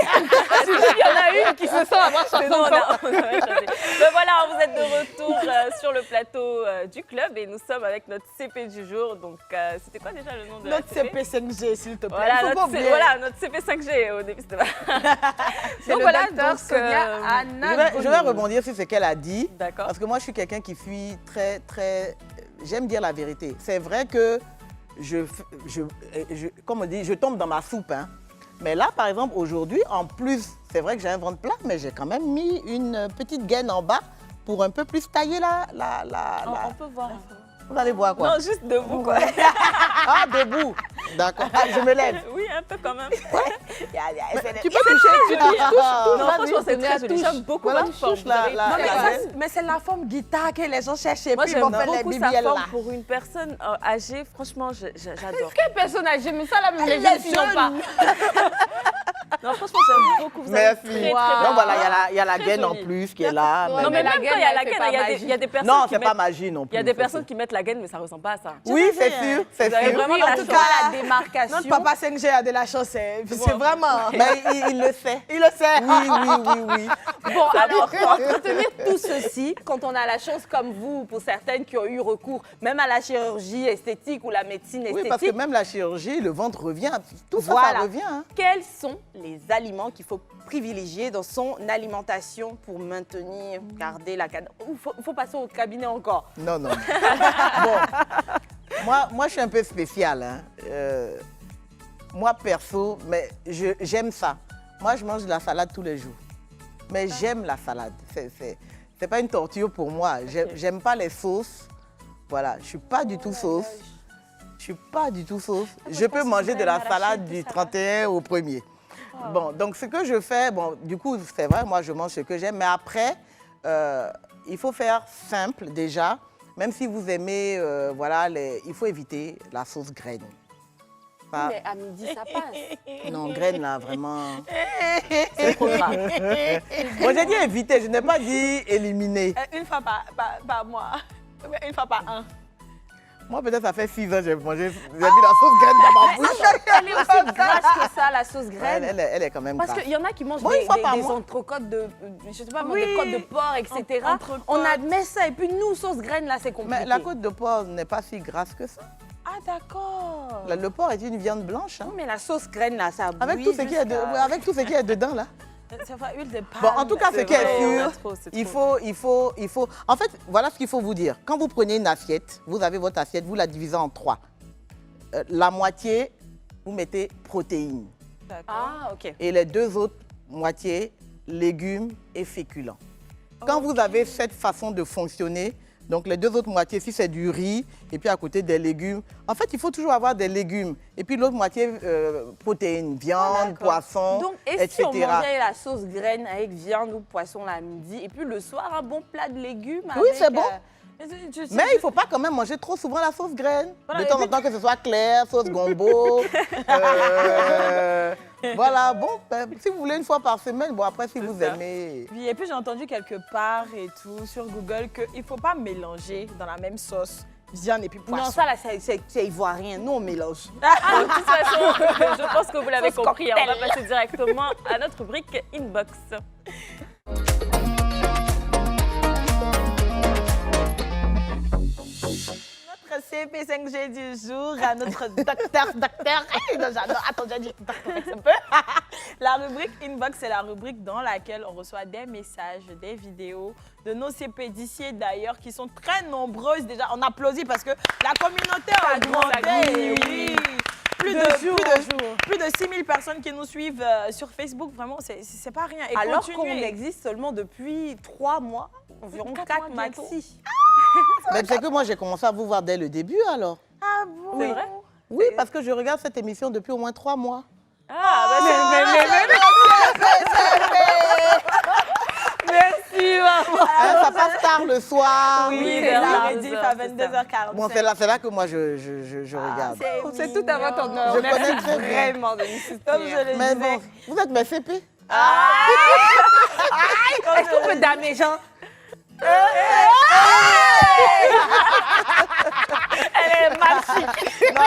Speaker 1: Il y en a une qui se sent avoir
Speaker 2: C'est
Speaker 1: chanson.
Speaker 2: bon, on a changé. Ben voilà, vous êtes de retour sur le plateau du club et nous sommes avec notre CP du jour. Donc, c'était quoi déjà le nom de
Speaker 3: Notre
Speaker 2: la CP?
Speaker 3: CP5G, s'il te plaît.
Speaker 2: Voilà,
Speaker 3: Faut pas
Speaker 2: notre,
Speaker 3: oublier.
Speaker 2: voilà, notre CP 5G au début, c'était pas.
Speaker 3: Donc
Speaker 2: voilà,
Speaker 3: docteur
Speaker 2: donc,
Speaker 3: Sonia
Speaker 4: Je vais rebondir sur ce qu'elle a dit.
Speaker 2: D'accord.
Speaker 4: Parce que moi, je suis quelqu'un qui suis très... J'aime dire la vérité. C'est vrai que comme on dit, je tombe dans ma soupe. Hein. Mais là, par exemple, aujourd'hui, en plus, c'est vrai que j'ai un ventre plat, mais j'ai quand même mis une petite gaine en bas pour un peu plus tailler
Speaker 2: On peut voir.
Speaker 4: Vous allez voir quoi.
Speaker 2: Non, juste debout, quoi.
Speaker 4: Ah, debout. D'accord. Ah, je me lève.
Speaker 2: Oui, un peu quand même.
Speaker 4: Tu peux toucher. Tu touches.
Speaker 2: Non, franchement, c'est très joli. J'aime beaucoup
Speaker 4: Voilà,
Speaker 2: votre forme.
Speaker 4: touche
Speaker 2: Vous avez
Speaker 4: la-
Speaker 3: Non,
Speaker 2: très
Speaker 3: mais,
Speaker 2: bien
Speaker 3: ça,
Speaker 2: fait.
Speaker 3: mais c'est la forme guitare que les gens cherchent et
Speaker 2: Moi,
Speaker 3: puis ils
Speaker 2: j'aime
Speaker 3: vont faire les
Speaker 2: beaucoup sa
Speaker 3: BBL
Speaker 2: forme
Speaker 3: là.
Speaker 2: pour une personne âgée. Franchement, j'adore.
Speaker 1: Quel personnage? J'aime ça, là, même les jeunes filles n'ont pas.
Speaker 2: Non, franchement, j'aime beaucoup. Vous avez
Speaker 4: Merci.
Speaker 2: très, très
Speaker 4: Donc
Speaker 2: bien.
Speaker 4: voilà, il y a la
Speaker 2: Très
Speaker 4: gaine en
Speaker 2: joli.
Speaker 4: plus qui est là.
Speaker 2: Non, mais
Speaker 1: mais la
Speaker 2: même
Speaker 1: gaine,
Speaker 2: quand il y a
Speaker 1: elle
Speaker 2: la
Speaker 1: fait
Speaker 2: gaine,
Speaker 1: pas
Speaker 2: il y a des personnes
Speaker 4: Non,
Speaker 2: qui
Speaker 4: c'est
Speaker 2: mettent...
Speaker 4: pas magie non plus.
Speaker 2: Il y a des
Speaker 4: c'est
Speaker 2: personnes
Speaker 4: sûr.
Speaker 2: qui mettent la gaine, mais ça ressemble pas à ça.
Speaker 4: Oui, c'est sûr, c'est
Speaker 2: Vous avez
Speaker 4: sûr.
Speaker 2: vraiment
Speaker 1: Oui,
Speaker 2: de
Speaker 1: en
Speaker 2: la
Speaker 1: tout
Speaker 2: chance.
Speaker 1: cas, la démarcation.
Speaker 3: Notre papa 5G a de la chance, c'est vraiment...
Speaker 4: Mais il le sait.
Speaker 3: Il le sait.
Speaker 4: Oui.
Speaker 1: Bon, alors, pour entretenir tout ceci, quand on a la chance comme vous, pour certaines qui ont eu recours même à la chirurgie esthétique ou la médecine
Speaker 4: Oui, parce que
Speaker 1: esthétique,
Speaker 4: même la chirurgie, le ventre revient. Tout ça,
Speaker 1: Voilà.
Speaker 4: ça revient. Hein.
Speaker 1: quels sont les aliments qu'il faut privilégier dans son alimentation pour maintenir, garder la cadence? Il faut passer au cabinet encore.
Speaker 4: Non. Bon, moi, je suis un peu spéciale. Hein. Moi, perso, mais j'aime ça. Moi, je mange de la salade tous les jours. Mais j'aime la salade. C'est pas une torture pour moi. J'aime pas les sauces. Voilà, je suis pas du tout sauce. Je suis pas du tout sauce. Je peux manger de la salade du 31 au 1er. Bon, donc ce que je fais, bon, du coup, c'est vrai, moi, je mange ce que j'aime. Mais après, il faut faire simple déjà. Même si vous aimez, voilà, il faut éviter la sauce graine. Ça-
Speaker 1: Mais à midi, ça passe.
Speaker 4: non, graine, là, vraiment, c'est trop grave. Moi, j'ai dit éviter, je n'ai pas dit éliminer.
Speaker 3: Une fois par mois. Une fois par an.
Speaker 4: Moi, peut-être, ça fait 6 ans que j'ai mangé, j'ai mis la sauce graine dans ma bouche.
Speaker 1: Elle est aussi grasse que ça, la sauce graine.
Speaker 4: Elle est quand même
Speaker 1: Parce
Speaker 4: grasse.
Speaker 1: qu'il y en a qui mangent
Speaker 4: Bon, une fois par
Speaker 1: des
Speaker 4: mois.
Speaker 1: entrecôtes de, je sais pas, moi,
Speaker 3: Oui.
Speaker 1: des côtes de porc, etc.
Speaker 3: Entrecôtes.
Speaker 1: On admet ça. Et puis nous, sauce graine, là, c'est compliqué.
Speaker 4: Mais la côte de porc n'est pas si grasse que ça.
Speaker 3: Ah, d'accord.
Speaker 4: Le porc est une viande blanche. Hein.
Speaker 1: Non, mais la sauce graine, là, ça
Speaker 4: Avec tout, ce qui est avec tout ce qui est dedans, là.
Speaker 3: Ça fait huile de palme.
Speaker 4: Bon, en tout cas, ce qui est
Speaker 2: vrai,
Speaker 4: sûr,
Speaker 2: c'est
Speaker 4: il
Speaker 2: trop.
Speaker 4: faut... En fait, voilà ce qu'il faut vous dire. Quand vous prenez une assiette, vous avez votre assiette, vous la divisez en 3. La moitié, vous mettez protéines.
Speaker 1: Ah, ok.
Speaker 4: Et les 2 autres moitiés, légumes et féculents. Quand vous avez cette façon de fonctionner, donc les 2 autres moitiés, si c'est du riz, et puis à côté des légumes, en fait, il faut toujours avoir des légumes. Et puis l'autre moitié, protéines, viande, poisson,
Speaker 1: Donc, et
Speaker 4: etc.
Speaker 1: si on mangeait la sauce graine avec viande ou poisson à midi, et puis le soir, un bon plat de légumes
Speaker 4: Oui,
Speaker 1: avec,
Speaker 4: c'est bon. Mais il ne faut pas quand même manger trop souvent la sauce graine.
Speaker 3: Voilà,
Speaker 4: de temps
Speaker 3: et
Speaker 4: en temps, que ce soit clair, sauce gombo. Voilà, bon, ben, si vous voulez une fois par semaine, bon, après, si vous aimez...
Speaker 3: Oui, et puis j'ai entendu quelque part et tout sur Google qu'il ne faut pas mélanger dans la même sauce viande et puis poisson.
Speaker 1: Non, ça, là, c'est ivoirien. Nous, on mélange.
Speaker 2: Bon, de toute façon, je pense que vous l'avez
Speaker 1: Sauce
Speaker 2: compris. Hein. On va
Speaker 1: cocktail.
Speaker 2: passer directement à notre rubrique Inbox.
Speaker 3: Notre CP5G du jour, à notre docteur. Non, j'adore. Attends, j'ai dit docteur un peu. La rubrique Inbox, c'est la rubrique dans laquelle on reçoit des messages, des vidéos de nos CP d'ici et d'ailleurs qui sont très nombreuses. Déjà, on applaudit parce que la communauté a augmenté. Oui. Plus de 6 000 personnes qui nous suivent sur Facebook. Vraiment, c'est pas rien. Et
Speaker 1: Alors qu'on
Speaker 3: continuez.
Speaker 1: existe seulement depuis 3 mois, environ 4
Speaker 3: mois bientôt.
Speaker 1: maxi.
Speaker 4: Mais c'est que moi, j'ai commencé à vous voir dès le début, alors.
Speaker 3: Ah bon?
Speaker 2: C'est vrai?
Speaker 4: Oui, parce que je regarde cette émission depuis au moins 3 mois.
Speaker 2: Ah, bah,
Speaker 1: Merci, maman.
Speaker 4: Hein, ça passe tard le soir.
Speaker 3: Oui,
Speaker 2: vers
Speaker 3: la
Speaker 2: 22
Speaker 3: rediff
Speaker 2: heures,
Speaker 3: à
Speaker 2: c'est ça.
Speaker 3: 22h45.
Speaker 4: Bon, c'est là que moi, je regarde.
Speaker 1: C'est tout à votre honneur.
Speaker 4: Je
Speaker 1: Merci
Speaker 4: connais très bien.
Speaker 1: vraiment de nous
Speaker 3: Comme je
Speaker 1: soutenir.
Speaker 3: le
Speaker 4: Mais
Speaker 3: disais.
Speaker 4: bon, vous êtes mes CP.
Speaker 7: Est-ce qu'on peut damer, Jean?
Speaker 1: Elle est magique.
Speaker 4: Non,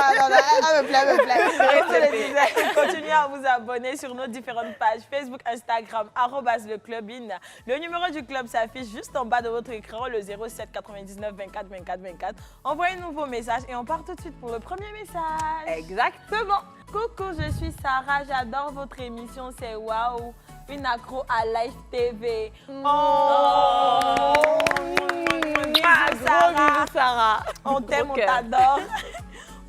Speaker 4: elle me plaît,
Speaker 3: Comme je le disais, continuez à vous abonner sur nos différentes pages Facebook, Instagram, @leclubin. Le numéro du club s'affiche juste en bas de votre écran, le 07 99 24 24 24. Envoyez-nous vos messages et on part tout de suite pour le premier message.
Speaker 1: Exactement.
Speaker 3: Coucou, je suis Sarah, j'adore votre émission, c'est waouh. Une accro à Live TV. Oh! Bisous, Sarah.
Speaker 1: Bisous, Sarah.
Speaker 3: On t'aime, on
Speaker 2: cœur.
Speaker 3: t'adore.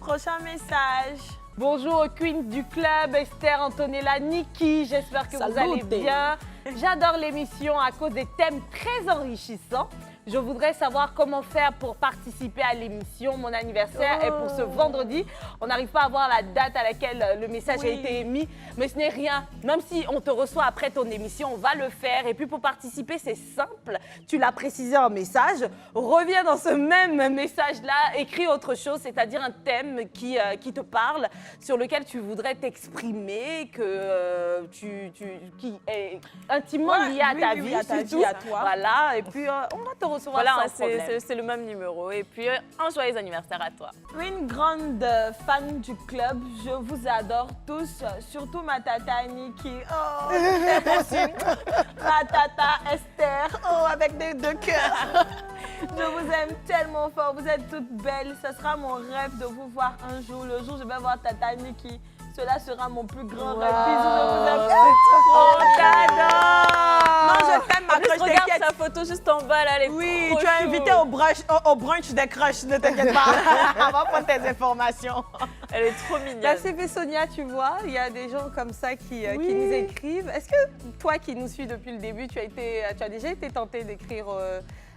Speaker 3: Prochain message.
Speaker 1: Bonjour aux queens du club, Esther, Antonella, Niki. J'espère que vous
Speaker 3: Salute.
Speaker 1: allez bien. J'adore l'émission à cause des thèmes très enrichissants. Je voudrais savoir comment faire pour participer à l'émission. Mon anniversaire est pour ce vendredi. On n'arrive pas à voir la date à laquelle le message a été émis, mais ce n'est rien. Même si on te reçoit après ton émission, on va le faire. Et puis pour participer, c'est simple. Tu l'as précisé en message. Reviens dans ce même message-là, écris autre chose, c'est-à-dire un thème qui te parle, sur lequel tu voudrais t'exprimer, qui est intimement lié à ta vie,
Speaker 3: à ta
Speaker 1: surtout.
Speaker 3: vie, à toi.
Speaker 1: Voilà, et puis on va te recevoir
Speaker 2: Voilà,
Speaker 1: sans problème.
Speaker 2: c'est le même numéro. Et puis, un joyeux anniversaire à toi.
Speaker 3: Une grande fan du club, je vous adore tous, surtout ma tata Niki. Oh, je t'aime aussi. Ma tata Esther, oh, avec des deux cœurs. Je vous aime tellement fort, vous êtes toutes belles. Ce sera mon rêve de vous voir un jour. Le jour où je vais voir tata Niki, cela sera mon plus grand rêve. Bisous, je vous aime.
Speaker 1: On t'adore.
Speaker 3: Non, je t'aime, ma
Speaker 2: En plus,
Speaker 3: crush,
Speaker 2: regarde
Speaker 3: t'inquiète.
Speaker 2: sa photo juste en bas, là, elle est
Speaker 3: Oui,
Speaker 2: trop
Speaker 3: tu as
Speaker 2: chou.
Speaker 3: invité au brunch des crushs, ne t'inquiète pas. On va prendre tes informations.
Speaker 2: Elle est trop mignonne.
Speaker 7: La CV Sonia, tu vois, il y a des gens comme ça qui nous écrivent. Est-ce que toi qui nous suis depuis le début, tu as déjà été tentée d'écrire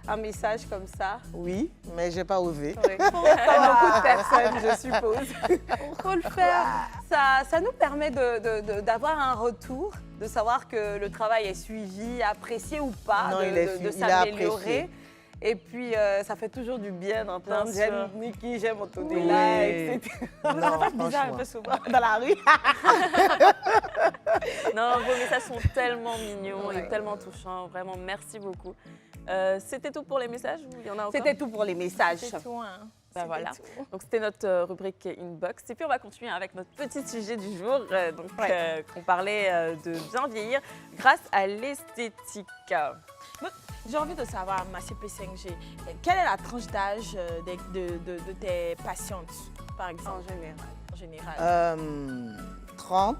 Speaker 7: un message comme ça?
Speaker 4: Oui, mais j'ai pas osé.
Speaker 7: Oui. Comme beaucoup de personnes, je suppose. Faut le faire. Ça nous permet d'avoir un retour, de savoir que le travail est suivi, apprécié ou pas,
Speaker 4: Non,
Speaker 7: de
Speaker 4: il est
Speaker 7: s'améliorer.
Speaker 4: apprécié.
Speaker 7: Et puis, ça fait toujours du bien d'entendre.
Speaker 2: Bien
Speaker 7: J'aime
Speaker 2: sûr.
Speaker 7: Niki, j'aime Antonella,
Speaker 4: Oui.
Speaker 7: etc.
Speaker 4: Non,
Speaker 3: Bizarre un
Speaker 4: franchement.
Speaker 3: peu souvent dans la rue.
Speaker 2: Non, vos messages sont tellement mignons
Speaker 7: Ouais.
Speaker 2: et tellement touchants. Vraiment, merci beaucoup. C'était tout pour les messages ou il y en a encore?
Speaker 7: C'était tout pour les messages.
Speaker 3: C'est tout, hein.
Speaker 2: Ben
Speaker 3: C'était
Speaker 2: voilà.
Speaker 3: tout.
Speaker 2: Donc c'était notre rubrique Inbox. Et puis on va continuer avec notre petit sujet du jour. On parlait de bien vieillir grâce à l'esthétique.
Speaker 3: J'ai envie de savoir, ma CP5G, quelle est la tranche d'âge de tes patientes, par exemple? En général.
Speaker 4: 30,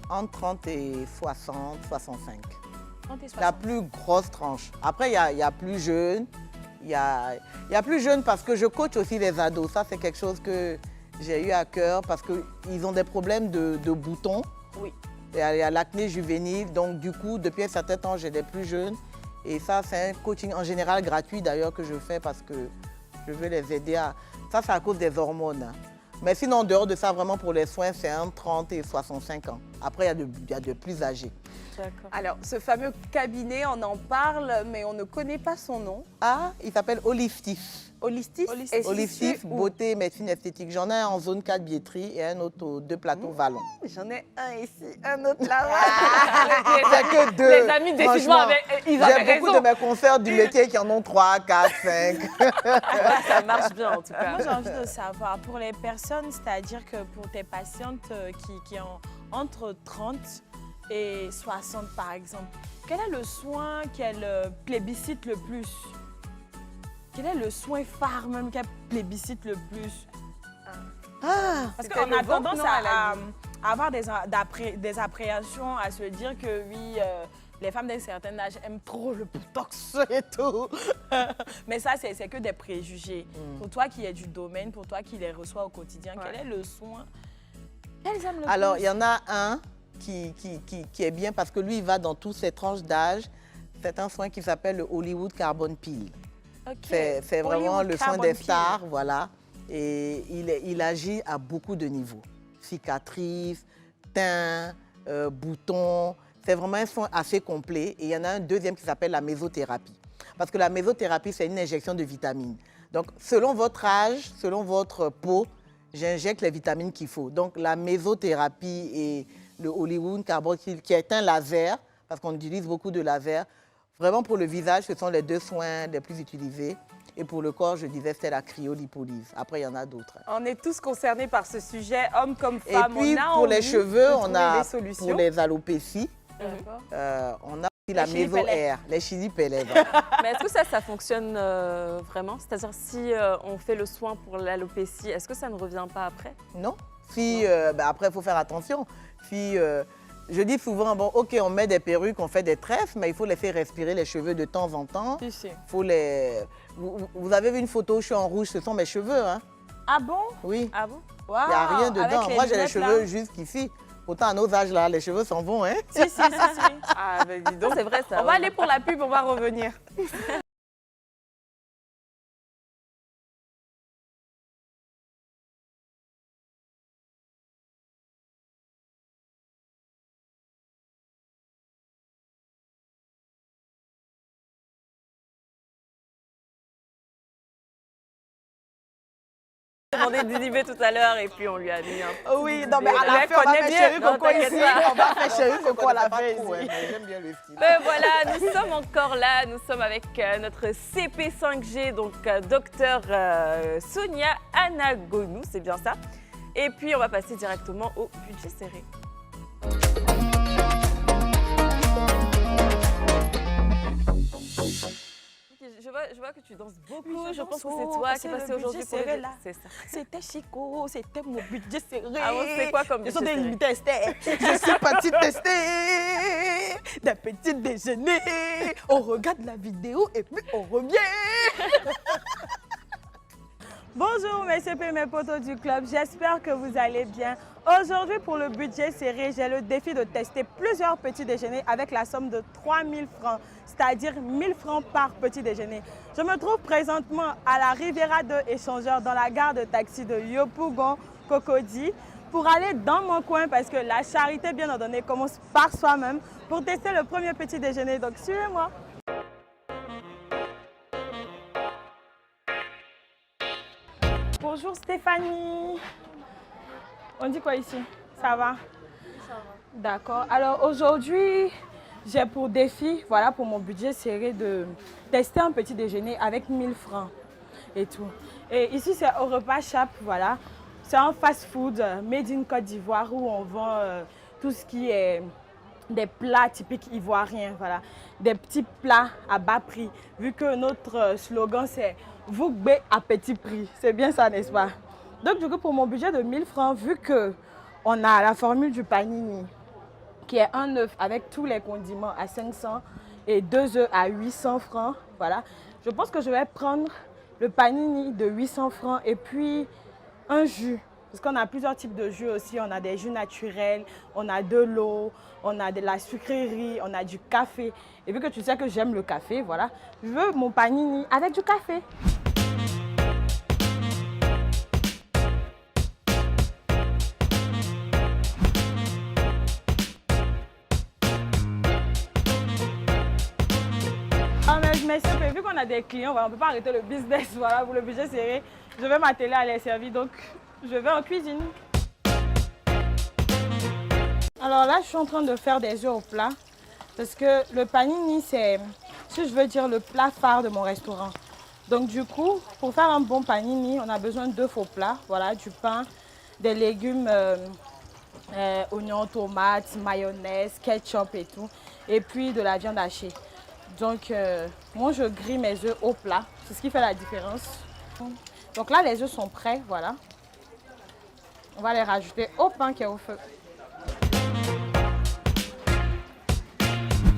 Speaker 4: entre 30 et 60, 65.
Speaker 3: 30 et 60.
Speaker 4: La plus grosse tranche. Après, il y a plus jeune. Il y a plus jeune parce que je coach aussi les ados. Ça, c'est quelque chose que j'ai eu à cœur parce qu'ils ont des problèmes de boutons.
Speaker 3: Oui.
Speaker 4: Il y a l'acné juvénile. Donc, du coup, depuis un certain temps, j'ai des plus jeunes. Et ça, c'est un coaching en général gratuit d'ailleurs que je fais parce que je veux les aider à... Ça, c'est à cause des hormones. Hein. Mais sinon, en dehors de ça, vraiment pour les soins, c'est entre 30 et 65 ans. Après, il y a de plus âgés.
Speaker 2: D'accord.
Speaker 7: Alors, ce fameux cabinet, on en parle, mais on ne connaît pas son nom.
Speaker 4: Ah, il s'appelle Holistif.
Speaker 7: Holistif.
Speaker 3: Holistif.
Speaker 7: Et
Speaker 4: Holistif,
Speaker 7: situé où?
Speaker 4: beauté, médecine esthétique. J'en ai un en zone 4 billetterie et un autre aux 2 plateaux Vallon.
Speaker 7: J'en ai un ici, un autre là-bas.
Speaker 4: J'ai que 2.
Speaker 1: Les amis, décidément, ils avaient
Speaker 4: J'ai beaucoup
Speaker 1: raison.
Speaker 4: de mes confrères du métier qui en ont 3, 4, 5.
Speaker 2: Ça marche bien en tout cas.
Speaker 3: Moi, j'ai envie de savoir, pour les personnes, c'est-à-dire que pour tes patientes qui ont entre 30 et 60, par exemple, quel est le soin qu'elles plébiscitent le plus? Quel est le soin phare même qu'elles plébiscitent le plus? Parce
Speaker 7: C'était
Speaker 3: qu'on
Speaker 7: le
Speaker 3: a
Speaker 7: ventre,
Speaker 3: tendance
Speaker 7: non, elle
Speaker 3: à
Speaker 7: a dit.
Speaker 3: avoir des appréhensions, à se dire que oui, les femmes d'un certain âge aiment trop le botox et tout. Mais ça, c'est que des préjugés. Pour toi qui es du domaine, pour toi qui les reçois au quotidien, quel est le soin qu'elles aiment le
Speaker 4: Alors,
Speaker 3: plus?
Speaker 4: il y en a un qui est bien parce que lui, il va dans toutes ces tranches d'âge. C'est un soin qui s'appelle le Hollywood Carbon Peel.
Speaker 3: Ok.
Speaker 4: C'est vraiment
Speaker 3: Hollywood
Speaker 4: le soin
Speaker 3: Carbon
Speaker 4: des
Speaker 3: Peel.
Speaker 4: stars, voilà. Et il agit à beaucoup de niveaux. Cicatrices, teint, boutons. C'est vraiment un soin assez complet. Et il y en a un deuxième qui s'appelle la mésothérapie. Parce que la mésothérapie, c'est une injection de vitamines. Donc, selon votre âge, selon votre peau, j'injecte les vitamines qu'il faut. Donc, la mésothérapie est le Hollywood Carboxyl, qui est un laser, parce qu'on utilise beaucoup de laser. Vraiment, pour le visage, ce sont les 2 soins les plus utilisés. Et pour le corps, je disais, c'est la cryolipolyse. Après, il y en a d'autres.
Speaker 7: On est tous concernés par ce sujet, hommes comme
Speaker 4: Et
Speaker 7: femmes.
Speaker 4: puis,
Speaker 7: on a
Speaker 4: pour les
Speaker 7: envie
Speaker 4: cheveux,
Speaker 7: de
Speaker 4: on
Speaker 7: trouver
Speaker 4: a,
Speaker 7: des solutions.
Speaker 4: pour les alopécies,
Speaker 7: D'accord.
Speaker 4: on a aussi la
Speaker 7: chili
Speaker 4: méso-air, les chili pellets.
Speaker 2: Mais est-ce que ça fonctionne vraiment? C'est-à-dire si on fait le soin pour l'alopécie, est-ce que ça ne revient pas après?
Speaker 4: Non. Si, après, il faut faire attention. Si, je dis souvent, bon, OK, on met des perruques, on fait des trèfles, mais il faut les faire respirer les cheveux de temps en temps. Faut les... vous avez vu une photo, je suis en rouge, ce sont mes cheveux. Hein?
Speaker 3: Ah bon?
Speaker 4: Oui.
Speaker 2: Ah bon?
Speaker 4: Il n'y a rien dedans. Moi, j'ai les cheveux
Speaker 3: là.
Speaker 4: jusqu'ici. Autant à nos âges, là, les cheveux s'en vont. Hein?
Speaker 3: Si.
Speaker 7: Ah, ben dis donc.
Speaker 2: C'est vrai ça.
Speaker 7: On va aller pour la pub, on va revenir.
Speaker 2: demandé d'inhiber tout à l'heure et puis on lui a mis un.
Speaker 3: Oui, non, mais à
Speaker 2: Le
Speaker 3: la
Speaker 2: mec
Speaker 3: fin, on va
Speaker 2: connaît
Speaker 3: faire
Speaker 2: bien.
Speaker 3: chéri
Speaker 2: Non,
Speaker 3: coco
Speaker 2: t'inquiète
Speaker 3: ici.
Speaker 2: pas.
Speaker 3: On va faire chéri coco à la fin
Speaker 4: trop,
Speaker 3: ici.
Speaker 4: mais j'aime bien le style.
Speaker 2: Ben voilà, nous sommes encore là, nous sommes avec notre CP5G, donc docteur Sonia Anagonou, c'est bien ça. Et puis on va passer directement au budget serré. Je vois que tu danses beaucoup,
Speaker 3: Oui,
Speaker 2: je pense que
Speaker 3: danse.
Speaker 2: c'est toi qui
Speaker 3: C'est
Speaker 2: est
Speaker 3: le
Speaker 2: passé aujourd'hui
Speaker 3: budget
Speaker 2: pour
Speaker 3: serré,
Speaker 2: le...
Speaker 3: là.
Speaker 2: C'est ça.
Speaker 3: C'était Chico, c'était mon budget serré.
Speaker 2: Ah bon, c'est quoi comme
Speaker 3: Je suis
Speaker 2: budget
Speaker 3: des
Speaker 2: serré?
Speaker 3: limites testées. Je suis partie tester des petits déjeuners. On regarde la vidéo et puis on revient. Bonjour mes CP, mes potos du club, j'espère que vous allez bien. Aujourd'hui pour le budget serré, j'ai le défi de tester plusieurs petits déjeuners avec la somme de 3000 francs, c'est-à-dire 1000 francs par petit déjeuner. Je me trouve présentement à la Riviera de Échangeur dans la gare de taxi de Yopougon, Cocody, pour aller dans mon coin parce que la charité bien ordonnée commence par soi-même pour tester le premier petit déjeuner. Donc suivez-moi. Bonjour Stéphanie. On dit quoi ici? Ça va? Ça va. D'accord. Alors aujourd'hui, j'ai pour défi, voilà, pour mon budget serré, de tester un petit déjeuner avec 1000 francs et tout. Et ici, c'est au repas Chap, voilà. C'est un fast-food made in Côte d'Ivoire où on vend tout ce qui est des plats typiques ivoiriens, voilà. Des petits plats à bas prix, vu que notre slogan, c'est « Vous gbé à petit prix ». C'est bien ça, n'est-ce pas? Donc, du coup, pour mon budget de 1000 francs, vu qu'on a la formule du panini, qui est un œuf avec tous les condiments à 500 et 2 œufs à 800 francs, voilà. Je pense que je vais prendre le panini de 800 francs et puis un jus. Parce qu'on a plusieurs types de jus aussi. On a des jus naturels, on a de l'eau, on a de la sucrerie, on a du café. Et vu que tu sais que j'aime le café, voilà, je veux mon panini avec du café. Ah mais c'est vu qu'on a des clients, voilà, on ne peut pas arrêter le business, voilà, pour le budget serré. Je vais m'atteler à les servir, donc je vais en cuisine. Alors là, je suis en train de faire des œufs au plat. Parce que le panini, c'est, si je veux dire, le plat phare de mon restaurant. Donc du coup, pour faire un bon panini, on a besoin d'œufs au plat. Voilà, du pain, des légumes, oignons, tomates, mayonnaise, ketchup et tout. Et puis de la viande hachée. Donc moi, je grille mes œufs au plat. C'est ce qui fait la différence. Donc là, les œufs sont prêts, voilà. On va les rajouter au pain qui est au feu.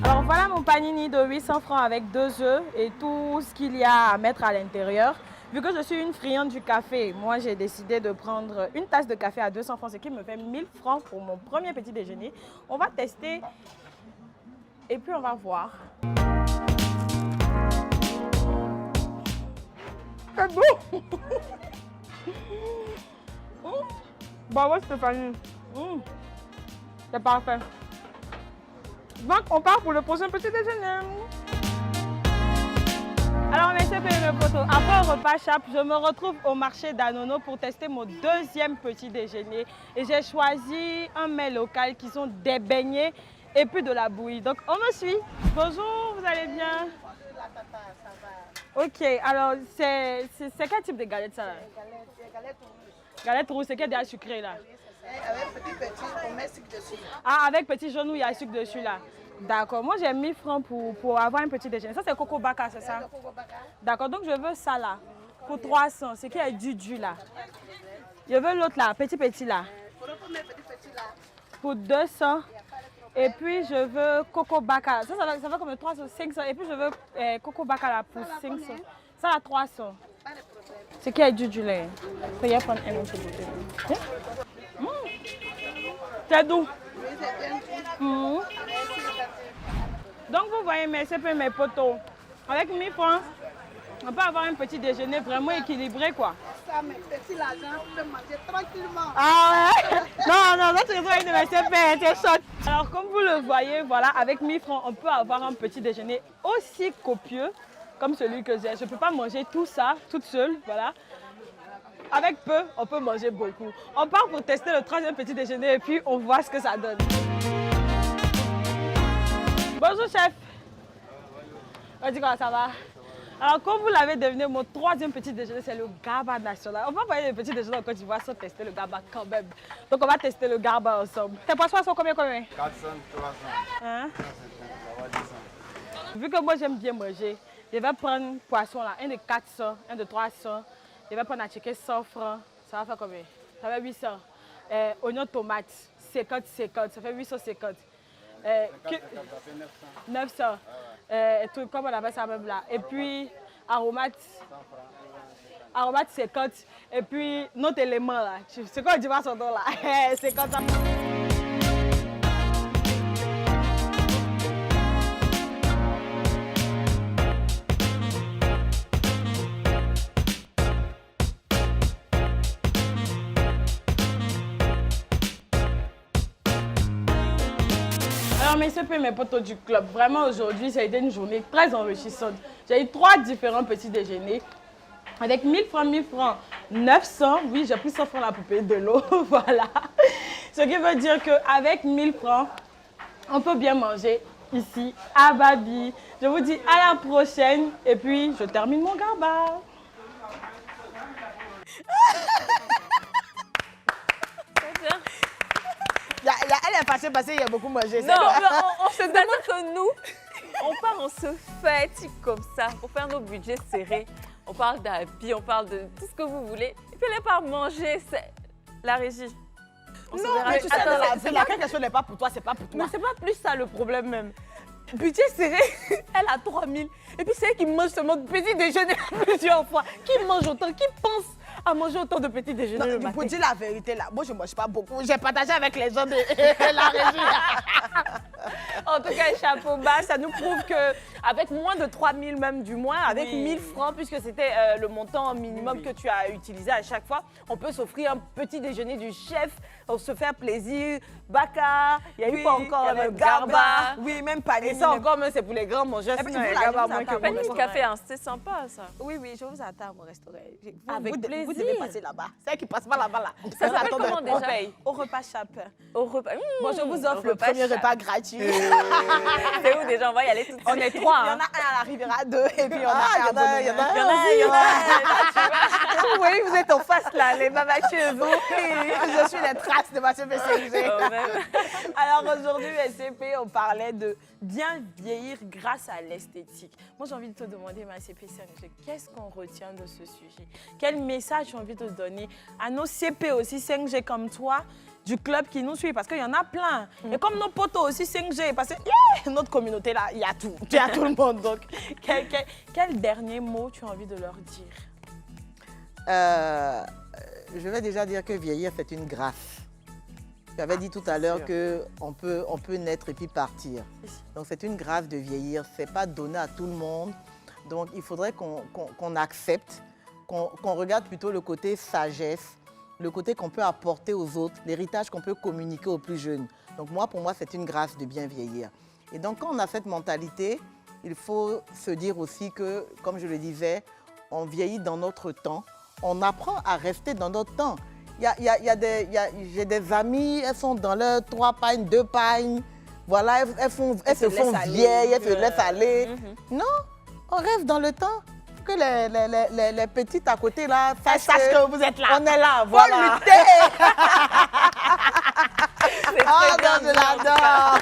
Speaker 3: Alors voilà mon panini de 800 francs avec 2 œufs et tout ce qu'il y a à mettre à l'intérieur. Vu que je suis une friande du café, moi j'ai décidé de prendre une tasse de café à 200 francs, ce qui me fait 1000 francs pour mon premier petit déjeuner. On va tester et puis on va voir. C'est bon. Bravo Stéphanie. C'est parfait. Donc on part pour le prochain petit déjeuner. Alors mes CP et mes potos, après le repas Chap, je me retrouve au marché d'Anono pour tester mon deuxième petit déjeuner. Et j'ai choisi un mets local qui sont des beignets et puis de la bouillie. Donc on me suit. Bonjour, vous allez bien? Ok, alors c'est quel type de galette ça là? Galette rouge, c'est quelle déjà sucrée là?
Speaker 8: Avec petit, on met sucre dessus.
Speaker 3: Ah, avec petit jaune où il y a sucre dessus là. D'accord, moi j'ai 1000 francs pour avoir un petit déjeuner. Ça c'est Coco Baka, c'est ça? D'accord, donc je veux ça là, pour 300, c'est qui est du là. Je veux l'autre là, petit là, pour 200. Et puis je veux Coco Baka, ça va comme 300, 500. Et puis je veux Coco Baka là pour 500. Ça là 300. C'est qui est du là. Veuillez prendre un autre bouteille. C'est doux. Donc vous voyez mes CP, mes potos, avec 1000 francs, on peut avoir un petit déjeuner vraiment équilibré quoi.
Speaker 8: Ça, mes petits l'argent, tu peux manger tranquillement.
Speaker 3: Ah ouais? Non, notre raison est de mes CP, c'est chouette. Alors comme vous le voyez, voilà, avec 1000 francs, on peut avoir un petit déjeuner aussi copieux comme celui que j'ai. Je ne peux pas manger tout ça toute seule, voilà. Avec peu, on peut manger beaucoup. On part pour tester le troisième petit déjeuner et puis on voit ce que ça donne. Bonjour chef. On dit quoi, ça va? Alors comme vous l'avez deviné, mon troisième petit déjeuner c'est le Garba national. On va envoyer le petit déjeuner en Côte d'Ivoire sans tester le Garba quand même. Donc on va tester le Garba ensemble. Tes poissons sont combien? 400,
Speaker 8: 300.
Speaker 3: Hein? Vu que moi j'aime bien manger, je vais prendre poisson là, un de 400, un de 300. Je vais prendre un chicken 100 francs. Ça va faire combien? Ça fait 800. Oignon tomate, 50, ça fait 850. 900. Tout, comme on appelle ça même là. Et puis, aromate 50. Et puis, notre élément là. C'est quoi, tu vois son nom là? 50. Alors mes CP, mes potos du club, vraiment aujourd'hui, ça a été une journée très enrichissante. J'ai eu 3 différents petits déjeuners avec 1000 francs, 900. Oui, j'ai pris 100 francs là pour payer de l'eau, voilà. Ce qui veut dire qu'avec 1000 francs, on peut bien manger ici à Babi. Je vous dis à la prochaine et puis je termine mon Garba.
Speaker 4: Elle est passée parce qu'il y a beaucoup mangé.
Speaker 2: Non, on se demande que nous, on part, on se fatigue comme ça pour faire nos budgets serrés. On parle d'habits, on parle de tout ce que vous voulez. Et puis elle part manger, c'est la régie. On se verra.
Speaker 4: mais tu sais,
Speaker 1: Attends,
Speaker 4: c'est la question n'est pas pour toi, c'est pas pour toi.
Speaker 1: Mais c'est pas plus ça le problème même. Budget serré, elle a 3000. Et puis c'est elle qui mange seulement de petit déjeuner plusieurs fois. Qui mange autant? Qui pense à manger autant de petits déjeuners le
Speaker 4: Non,
Speaker 1: matin?
Speaker 4: pour dire la vérité, là, moi je ne mange pas beaucoup. J'ai partagé avec les gens de la régie.
Speaker 1: En tout cas, chapeau bas, ça nous prouve qu'avec moins de 3000 même du moins, avec 1000 francs, puisque c'était le montant minimum que tu as utilisé à chaque fois, on peut s'offrir un petit déjeuner du chef, on se faire plaisir, baka, il y a eu quoi encore, le garba.
Speaker 4: Oui, même
Speaker 1: Et
Speaker 4: panini.
Speaker 1: ça encore, même, c'est pour les grands mangeurs,
Speaker 3: Et puis,
Speaker 1: sinon il y a
Speaker 3: vous, là,
Speaker 1: garba
Speaker 3: je vous
Speaker 1: moins que
Speaker 3: attends.
Speaker 1: moi.
Speaker 2: Panini café, hein, c'est sympa ça.
Speaker 3: Oui, je vous attends à mon restaurant.
Speaker 1: Avec
Speaker 4: Vous
Speaker 1: plaisir.
Speaker 4: devez passer là-bas. C'est elle qui passe pas là-bas là.
Speaker 2: Ça s'appelle
Speaker 4: Attends,
Speaker 2: comment
Speaker 4: on
Speaker 2: déjà?
Speaker 4: paye.
Speaker 3: Au repas Chap.
Speaker 2: Au repas.
Speaker 4: Bon, je vous offre
Speaker 2: Au
Speaker 4: le premier
Speaker 2: chat.
Speaker 4: repas gratuit.
Speaker 2: C'est où déjà? On va y aller tout de suite.
Speaker 1: On est trois.
Speaker 3: Il y en
Speaker 1: Hein.
Speaker 3: a un à la Riviera 2 et puis il y en a
Speaker 4: Ah,
Speaker 3: un à Bonheur.
Speaker 2: Il y en a.
Speaker 1: Vous voyez, vous êtes en face là, les babacheuses.
Speaker 4: Je suis les traces de ma CPCG.
Speaker 3: Alors aujourd'hui, SCP, on parlait de bien vieillir grâce à l'esthétique. Moi, j'ai envie de te demander, ma CP, qu'est-ce qu'on retient de ce sujet? Quel message j'ai envie de donner à nos CP aussi 5G comme toi, du club qui nous suit, parce qu'il y en a plein. Et comme nos potos aussi 5G, parce que notre communauté là, il y a tout. Il y a tout le monde. Donc, quel dernier mot tu as envie de leur dire?
Speaker 4: Je vais déjà dire que vieillir, c'est une grâce. Tu avais dit tout à l'heure qu'on peut, on peut naître et puis partir. Donc c'est une grâce de vieillir, ce n'est pas donné à tout le monde. Donc il faudrait qu'on accepte, qu'on regarde plutôt le côté sagesse, le côté qu'on peut apporter aux autres, l'héritage qu'on peut communiquer aux plus jeunes. Donc moi, pour moi, c'est une grâce de bien vieillir. Et donc quand on a cette mentalité, il faut se dire aussi que, comme je le disais, on vieillit dans notre temps. On apprend à rester dans notre temps. J'ai des amies, elles sont dans leurs 3 pagnes, 2 pagnes. Voilà, elles se font vieilles, elles se laissent aller. Non, on reste dans le temps. Que les petites à côté là sachent que vous êtes là. On est là, voilà. Oh non, je l'adore.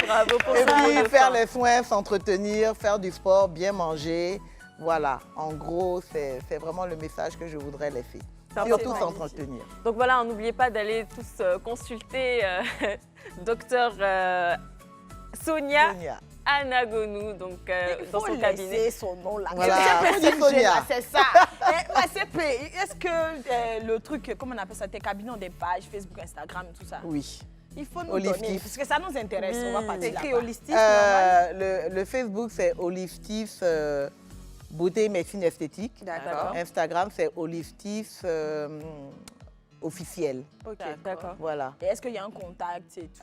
Speaker 2: Bravo pour
Speaker 4: Et
Speaker 2: ça.
Speaker 4: puis faire les soins, s'entretenir, faire du sport, bien manger. Voilà, en gros, c'est vraiment le message que je voudrais laisser. Surtout s'entretenir.
Speaker 2: Donc voilà, n'oubliez pas d'aller tous consulter docteur Sonia Anagonu, donc dans son cabinet.
Speaker 3: Son nom là.
Speaker 4: Voilà,
Speaker 3: C'est
Speaker 4: Sonia.
Speaker 3: c'est ça. Est-ce que le truc, comment on appelle ça, tes cabinets ont des pages Facebook, Instagram, tout ça?
Speaker 4: Oui.
Speaker 3: Il faut nous
Speaker 4: Olive
Speaker 3: donner,
Speaker 4: Tiff.
Speaker 3: parce que ça nous intéresse. On va partir
Speaker 7: C'est écrit
Speaker 3: là-bas.
Speaker 7: holistique, normal.
Speaker 4: Le Facebook, c'est Olive Tiff Beauté et Médecine Esthétique.
Speaker 7: D'accord.
Speaker 4: Instagram, c'est Olive Tiff officiel.
Speaker 3: Ok,
Speaker 2: D'accord.
Speaker 4: Voilà.
Speaker 3: Et est-ce qu'il y a un contact et tout?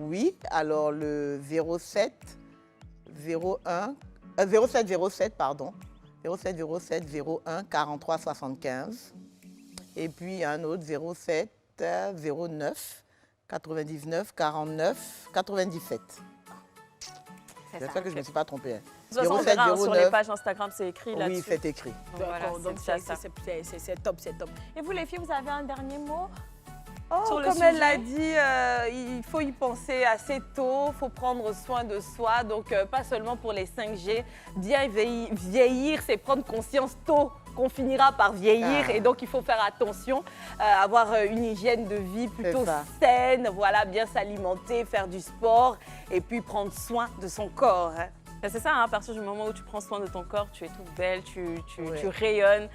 Speaker 4: Oui, alors le 07 pardon. 07 07 01 43 75. Et puis un autre 07 09 99 49 97. J'espère que je ne me suis pas trompée.
Speaker 2: De toute façon, on verra sur les pages Instagram, c'est écrit là-dessus.
Speaker 4: Oui, c'est écrit.
Speaker 2: Voilà,
Speaker 3: D'accord, donc
Speaker 2: c'est ça.
Speaker 3: c'est top, c'est top. Et vous les filles, vous avez un dernier mot?
Speaker 7: Oh,
Speaker 3: Sur le
Speaker 7: comme elle
Speaker 3: sujet.
Speaker 7: l'a dit, il faut y penser assez tôt, il faut prendre soin de soi. Donc, pas seulement pour les 5G. Bien vieillir, c'est prendre conscience tôt qu'on finira par vieillir. Et donc, il faut faire attention, avoir une hygiène de vie plutôt saine, voilà, bien s'alimenter, faire du sport et puis prendre soin de son corps. Hein.
Speaker 2: C'est ça, hein, à partir du moment où tu prends soin de ton corps, tu es toute belle, tu rayonnes,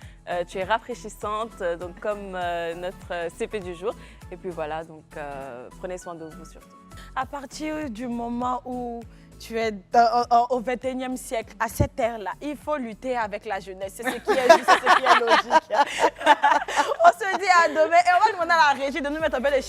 Speaker 2: tu es rafraîchissante, donc comme notre CP du jour. Et puis voilà, donc prenez soin de vous surtout.
Speaker 3: À partir du moment où tu es au 21e siècle, à cette ère-là, il faut lutter avec la jeunesse. C'est ce qui est juste, c'est ce qui est logique. On se dit à demain et on va demander à la régie de nous mettre un peu de